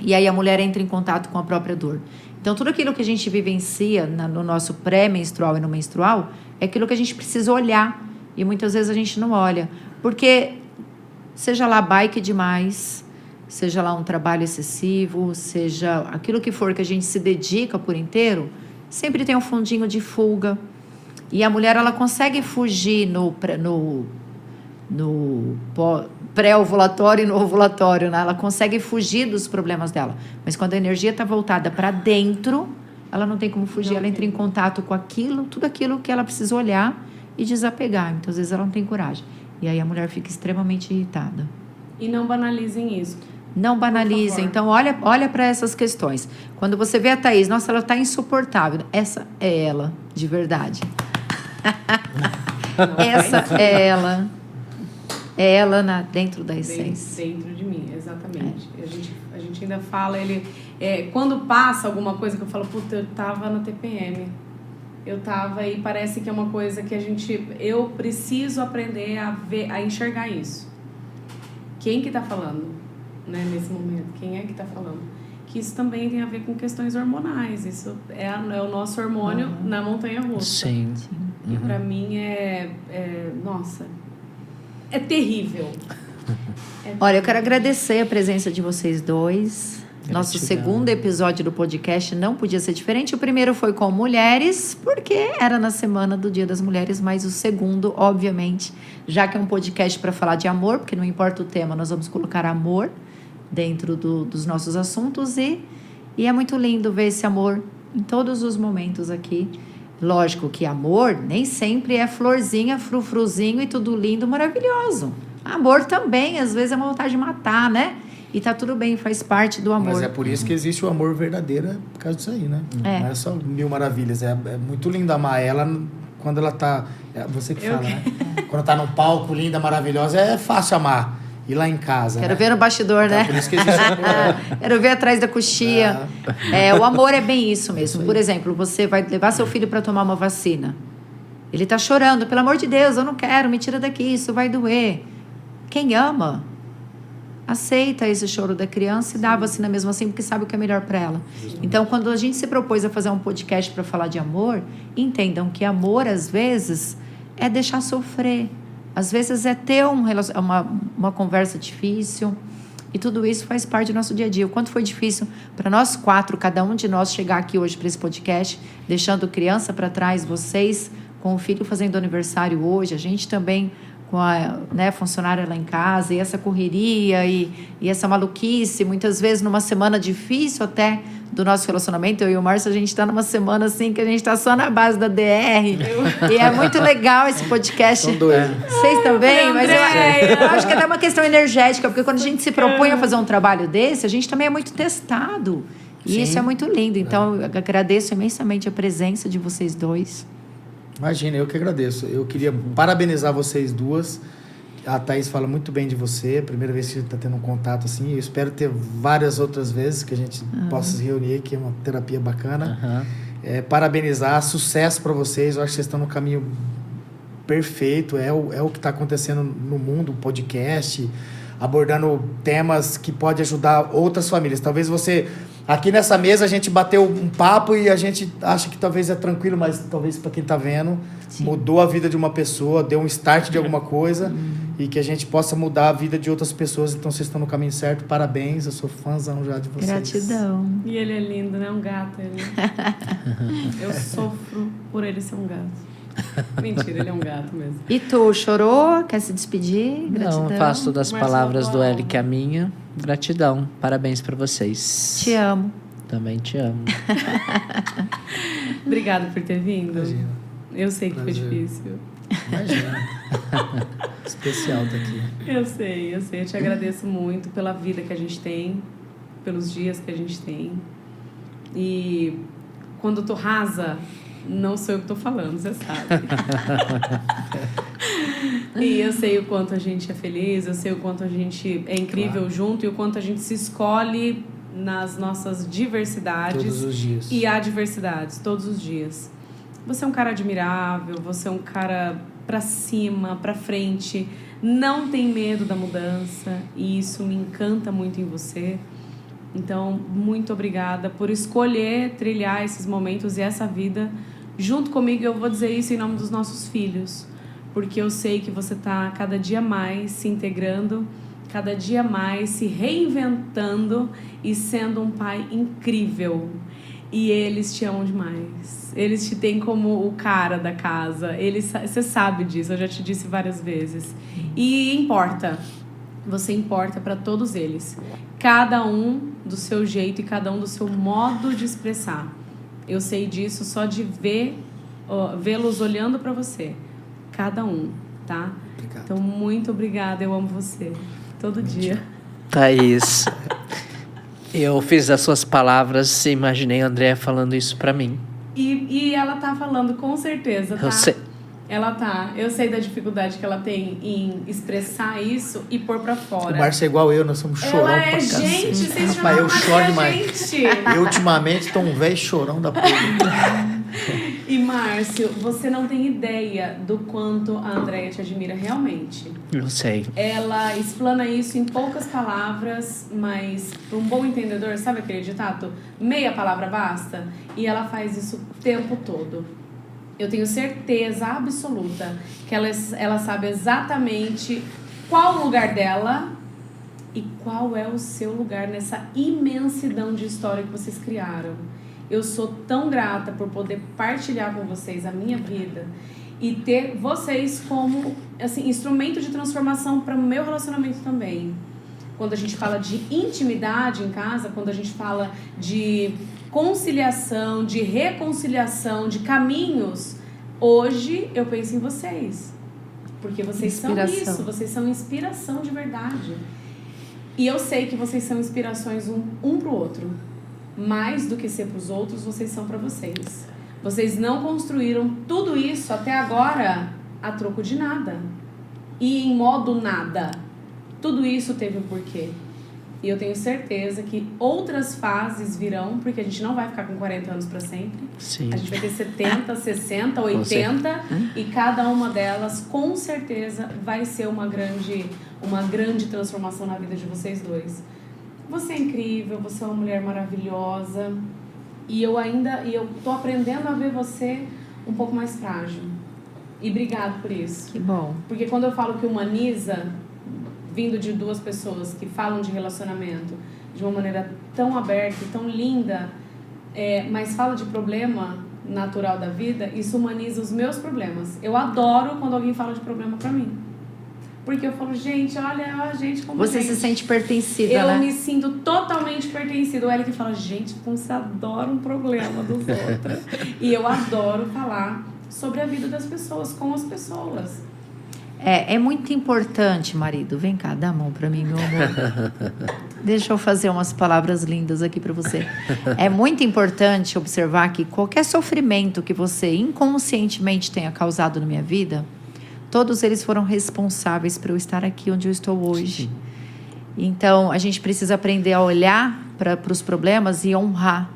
E aí a mulher entra em contato com a própria dor. Então, tudo aquilo que a gente vivencia no nosso pré-menstrual e no menstrual é aquilo que a gente precisa olhar. E muitas vezes a gente não olha. Porque, seja lá bike demais, seja lá um trabalho excessivo, seja aquilo que for que a gente se dedica por inteiro, sempre tem um fundinho de fuga. E a mulher, ela consegue fugir no pré-ovulatório e no ovulatório, né? Ela consegue fugir dos problemas dela. Mas quando a energia está voltada para dentro, ela não tem como fugir. Ela entra em contato com aquilo, tudo aquilo que ela precisa olhar e desapegar. Então, às vezes, ela não tem coragem. E aí a mulher fica extremamente irritada. E não banalizem isso. Não banalizem. Então, olha para essas questões. Quando você vê a Thaís, nossa, ela está insuportável. Essa é ela, de verdade. Essa é ela. É ela dentro da essência. Dentro de mim, exatamente. A gente ainda fala, quando passa alguma coisa que eu falo, puta, eu tava na TPM. Eu tava e parece que é uma coisa que eu preciso aprender a enxergar isso. Quem que tá falando? né, nesse momento? Quem é que tá falando? Que isso também tem a ver com questões hormonais. Isso é o nosso hormônio na montanha-russa. Sim. E pra mim nossa, é terrível. Olha, eu quero agradecer a presença de vocês dois. Nosso Gratidão. segundo episódio do podcast não podia ser diferente. O primeiro foi com mulheres, porque era na semana do Dia das Mulheres, mas o segundo, obviamente, já que é um podcast para falar de amor, porque não importa o tema, nós vamos colocar amor dentro dos nossos assuntos e é muito lindo ver esse amor em todos os momentos aqui. Lógico que amor nem sempre é florzinha, frufruzinho e tudo lindo, maravilhoso. Amor também, às vezes é uma vontade de matar, né? E tá tudo bem, faz parte do amor. Mas é por isso que existe o amor verdadeiro, por causa disso aí, né? É. Não é só mil maravilhas. É muito lindo amar ela quando ela tá... É você que fala, né? Quando tá num palco linda, maravilhosa, é fácil amar. E lá em casa, Quero né? ver no bastidor, Então, né? por isso que existe o amor. Quero ver atrás da coxia. O amor é bem isso mesmo. Por exemplo, você vai levar seu filho para tomar uma vacina. Ele tá chorando, pelo amor de Deus, eu não quero, me tira daqui, isso vai doer. Quem ama, aceita esse choro da criança e dá a vacina mesmo assim, porque sabe o que é melhor para ela. Então, quando a gente se propôs a fazer um podcast para falar de amor, entendam que amor, às vezes, é deixar sofrer. Às vezes é ter uma conversa difícil. E tudo isso faz parte do nosso dia a dia. O quanto foi difícil para nós quatro, cada um de nós, chegar aqui hoje para esse podcast, deixando criança para trás, vocês com o filho fazendo aniversário hoje, a gente também com a funcionária lá em casa, e essa correria e essa maluquice, muitas vezes numa semana difícil até do nosso relacionamento. Eu e o Márcio, a gente está numa semana assim que a gente está só na base da DR. E é muito legal esse podcast. São dois. Vocês também, mas Andréia! eu acho que é até uma questão energética, porque quando a gente se propõe a fazer um trabalho desse, a gente também é muito testado. E Sim. isso é muito lindo. Então, eu agradeço imensamente a presença de vocês dois. Imagina, eu que agradeço. Eu queria parabenizar vocês duas. A Thaís fala muito bem de você. Primeira vez que a gente está tendo um contato assim. Eu espero ter várias outras vezes que a gente possa se reunir, que é uma terapia bacana. Parabenizar, sucesso para vocês. Eu acho que vocês estão no caminho perfeito. É o que está acontecendo no mundo, podcast, abordando temas que podem ajudar outras famílias. Talvez você... Aqui nessa mesa a gente bateu um papo e a gente acha que talvez é tranquilo, mas talvez para quem está vendo, mudou a vida de uma pessoa, deu um start de alguma coisa e que a gente possa mudar a vida de outras pessoas. Então vocês estão no caminho certo, parabéns, eu sou fãzão já de vocês. Gratidão. E ele é lindo, né? Um gato, ele. Eu sofro por ele ser um gato. Mentira, ele é um gato mesmo. E tu, chorou? Quer se despedir? Gratidão. Não, faço das Marcelo, palavras do qual? Eli que a minha. Gratidão. Parabéns para vocês. Te amo. Também te amo. Obrigada por ter vindo. Imagina. Eu sei que foi Prazer. difícil. Imagina. Especial tá aqui. Eu sei. Eu te agradeço muito pela vida que a gente tem, pelos dias que a gente tem. E quando tu rasa, não sou eu que tô falando, você sabe. E eu sei o quanto a gente é feliz, eu sei o quanto a gente é incrível junto e o quanto a gente se escolhe nas nossas diversidades. Todos os dias. E adversidades, todos os dias. Você é um cara admirável, você é um cara pra cima, pra frente, não tem medo da mudança e isso me encanta muito em você. Então, muito obrigada por escolher trilhar esses momentos e essa vida junto comigo. Eu vou dizer isso em nome dos nossos filhos, porque eu sei que você está cada dia mais se integrando, cada dia mais se reinventando e sendo um pai incrível. E eles te amam demais. Eles te têm como o cara da casa. Você sabe disso, eu já te disse várias vezes. E importa. Você importa para todos eles. Cada um do seu jeito e cada um do seu modo de expressar. Eu sei disso só de vê-los olhando para você. Cada um, tá? Obrigado. Então, muito obrigada. Eu amo você. Todo dia. Thaís, eu fiz as suas palavras e imaginei a Andréia falando isso pra mim. E ela tá falando com certeza, tá? Eu sei. Ela tá. Eu sei da dificuldade que ela tem em expressar isso e pôr pra fora. O Márcio é igual eu, nós somos chorão Ela pra é cacete. gente, vocês Rapaz, eu choro demais. gente. Eu ultimamente tô um velho chorão da porra. E Márcio, você não tem ideia do quanto a Andréia te admira realmente. Eu sei. Ela explana isso em poucas palavras, mas para um bom entendedor, sabe aquele ditado? Meia palavra basta? E ela faz isso o tempo todo. Eu tenho certeza absoluta que ela sabe exatamente qual o lugar dela e qual é o seu lugar nessa imensidão de história que vocês criaram. Eu sou tão grata por poder partilhar com vocês a minha vida e ter vocês como assim, instrumento de transformação para o meu relacionamento também. Quando a gente fala de intimidade em casa, quando a gente fala de conciliação, de reconciliação, de caminhos, hoje eu penso em vocês. Porque vocês são isso, vocês são inspiração de verdade. E eu sei que vocês são inspirações um pro outro. Mais do que ser pros outros, vocês são para vocês. Vocês não construíram tudo isso até agora a troco de nada. E em modo nada. Tudo isso teve um porquê. E eu tenho certeza que outras fases virão, porque a gente não vai ficar com 40 anos para sempre. Sim. A gente vai ter 70, 60, 80 e cada uma delas, com certeza, vai ser uma grande transformação na vida de vocês dois. Você é incrível, você é uma mulher maravilhosa e eu tô aprendendo a ver você um pouco mais frágil. E obrigado por isso. Que bom. Porque quando eu falo que humaniza, vindo de duas pessoas que falam de relacionamento de uma maneira tão aberta e tão linda, mas fala de problema natural da vida, isso humaniza os meus problemas. Eu adoro quando alguém fala de problema pra mim. Porque eu falo, gente, olha a gente como Você gente. se sente pertencida, Eu né? me sinto totalmente pertencida. O Eli que fala, gente, como você adora um problema dos outros. E eu adoro falar sobre a vida das pessoas, com as pessoas. É muito importante, marido. Vem cá, dá a mão pra mim, meu amor. Deixa eu fazer umas palavras lindas aqui pra você. É muito importante observar que qualquer sofrimento que você inconscientemente tenha causado na minha vida, todos eles foram responsáveis por eu estar aqui onde eu estou hoje. Sim. Então, a gente precisa aprender a olhar para os problemas e honrar.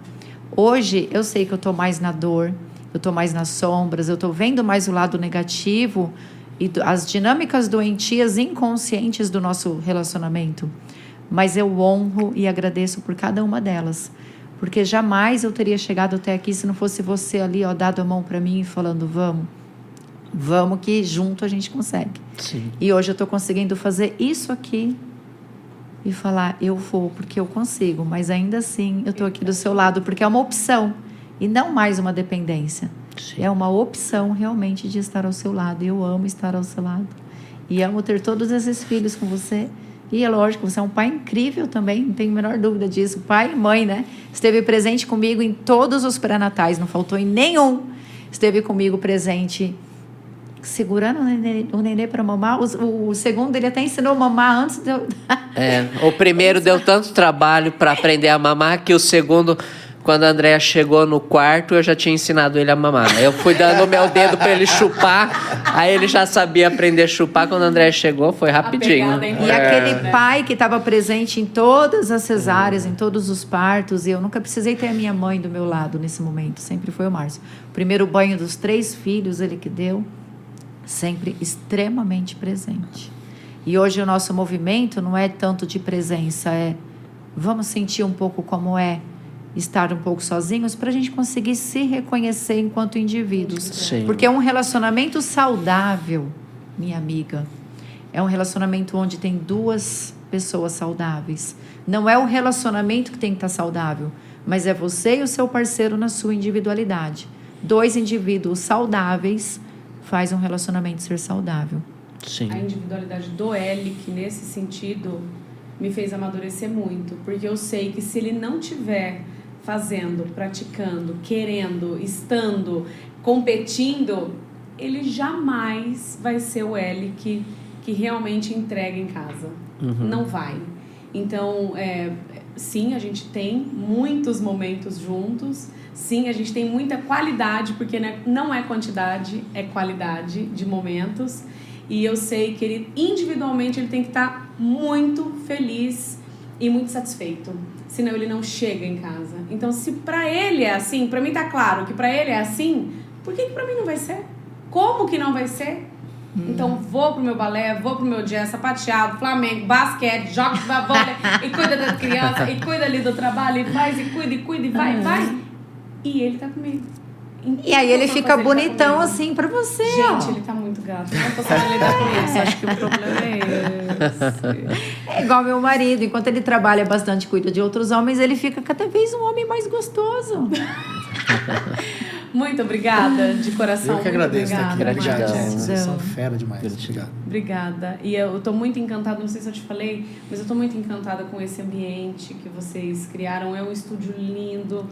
Hoje, eu sei que eu estou mais na dor, eu estou mais nas sombras, eu estou vendo mais o lado negativo e as dinâmicas doentias inconscientes do nosso relacionamento. Mas eu honro e agradeço por cada uma delas. Porque jamais eu teria chegado até aqui se não fosse você ali, ó, dado a mão para mim e falando, vamos que junto a gente consegue. Sim. E hoje eu estou conseguindo fazer isso aqui e falar, eu vou porque eu consigo, mas ainda assim eu estou aqui do seu lado porque é uma opção e não mais uma dependência. Sim. É uma opção realmente de estar ao seu lado e eu amo estar ao seu lado e amo ter todos esses filhos com você. E é lógico, você é um pai incrível também, não tenho a menor dúvida disso. Pai e mãe, né? Esteve presente comigo em todos os pré-natais, não faltou em nenhum. Esteve comigo presente segurando o nenê para mamar. O segundo, ele até ensinou a mamar antes de eu... O primeiro deu tanto trabalho para aprender a mamar que o segundo, quando a Andréia chegou no quarto, eu já tinha ensinado ele a mamar. Eu fui dando o meu dedo para ele chupar, aí ele já sabia aprender a chupar. Quando a Andréia chegou, foi rapidinho. E aquele pai que estava presente em todas as cesáreas, em todos os partos, e eu nunca precisei ter a minha mãe do meu lado nesse momento, sempre foi o Márcio. O primeiro banho dos 3 filhos, ele que deu, sempre extremamente presente. E hoje o nosso movimento não é tanto de presença, vamos sentir um pouco como é estar um pouco sozinhos para a gente conseguir se reconhecer enquanto indivíduos. Sim. Porque um relacionamento saudável, minha amiga, é um relacionamento onde tem 2 pessoas saudáveis. Não é o relacionamento que tem que estar saudável, mas é você e o seu parceiro na sua individualidade. 2 indivíduos saudáveis faz um relacionamento ser saudável. Sim. A individualidade do Eli, que nesse sentido me fez amadurecer muito, porque eu sei que se ele não tiver fazendo, praticando, querendo, estando, competindo, ele jamais vai ser o Eli que realmente entrega em casa. Uhum. Não vai. Então, sim, a gente tem muitos momentos juntos. Sim, a gente tem muita qualidade, porque não é quantidade, é qualidade de momentos. E eu sei que ele, individualmente, ele tem que estar muito feliz e muito satisfeito. Senão ele não chega em casa. Então, se pra ele é assim, pra mim tá claro que pra ele é assim, Por que pra mim não vai ser? Como que não vai ser? Então vou pro meu balé, vou pro meu jazz, sapateado, flamengo, basquete, jogo de vôlei, e cuida das crianças, e cuida ali do trabalho, e faz, e cuida, e vai. E ele tá comigo. E aí ele fica bonitão assim pra você, Gente, ó. ele tá muito gato. Não tô sabendo lidar com isso. Acho que o problema é esse. É igual meu marido, enquanto ele trabalha bastante, cuida de outros homens, ele fica cada vez um homem mais gostoso. Muito obrigada, de coração. Eu que agradeço, muito né? obrigada. Obrigado, Gratidão. gente. Vocês são fera demais. Obrigado. Obrigada. E eu tô muito encantada, não sei se eu te falei, mas eu tô muito encantada com esse ambiente que vocês criaram. É um estúdio lindo,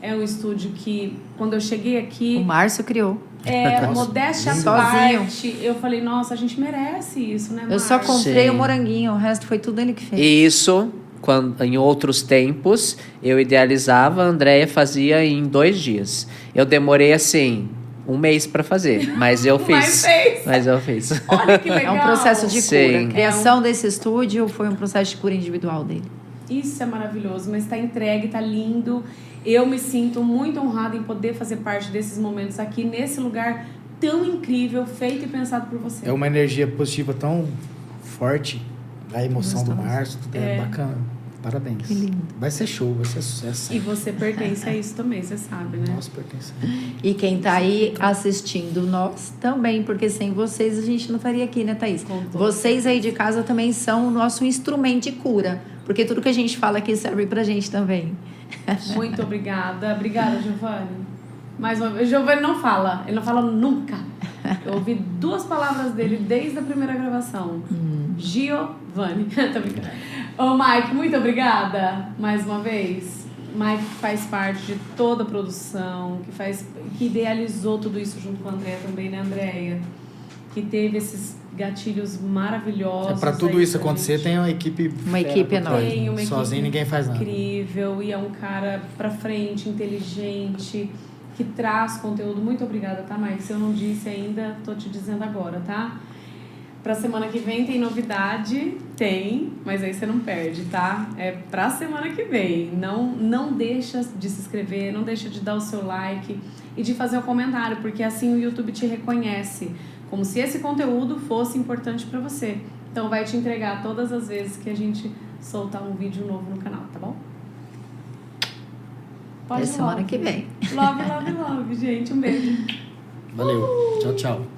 é um estúdio que, quando eu cheguei O aqui, Márcio criou. Nossa, modéstia à lindo. parte, eu falei, nossa, a gente merece isso, né, Eu só Márcio? comprei Sim. o moranguinho, o resto foi tudo ele que fez. E isso, quando, em outros tempos, eu idealizava, a Andrea fazia em 2 dias. Eu demorei, assim, 1 mês pra fazer, mas eu fiz. Mas eu fiz. Olha que É legal. um processo de cura. Sim. A criação desse estúdio foi um processo de cura individual dele. Isso é maravilhoso, mas está entregue, está lindo. Eu me sinto muito honrada em poder fazer parte desses momentos aqui, nesse lugar tão incrível, feito e pensado por você. É uma energia positiva tão forte. A emoção do Gostoso. Márcio, tudo é bacana. Parabéns. Que lindo. Vai ser show, vai ser sucesso. E você pertence a isso também, você sabe, né? Nossa, pertence. E quem tá aí assistindo nós também, porque sem vocês a gente não estaria aqui, né, Thaís? Com toda Vocês aí de casa também são o nosso instrumento de cura, porque tudo que a gente fala aqui serve pra gente também. Muito obrigada. Obrigada, Giovanni. Mais uma vez. Giovanni não fala, ele não fala nunca. Eu ouvi 2 palavras dele desde a primeira gravação. Giovanni. Tô brincando. Ô, Mike, muito obrigada mais uma vez. Mike faz parte de toda a produção, que idealizou tudo isso junto com a Andréia também, né, Andréia? Que teve esses gatilhos maravilhosos. Para tudo aí isso pra acontecer, gente. tem uma equipe. Uma fera equipe por trás, enorme. Tem né? uma equipe Sozinho ninguém faz nada. incrível e é um cara pra frente, inteligente, que traz conteúdo. Muito obrigada, tá, Mike? Se eu não disse ainda, tô te dizendo agora, tá? Pra semana que vem tem novidade? Tem, mas aí você não perde, tá? É pra semana que vem. Não deixa de se inscrever, não deixa de dar o seu like e de fazer o comentário, porque assim o YouTube te reconhece, como se esse conteúdo fosse importante pra você. Então vai te entregar todas as vezes que a gente soltar um vídeo novo no canal, tá bom? Até semana que vem. Love, love, love, gente. Um beijo. Valeu. Tchau, tchau.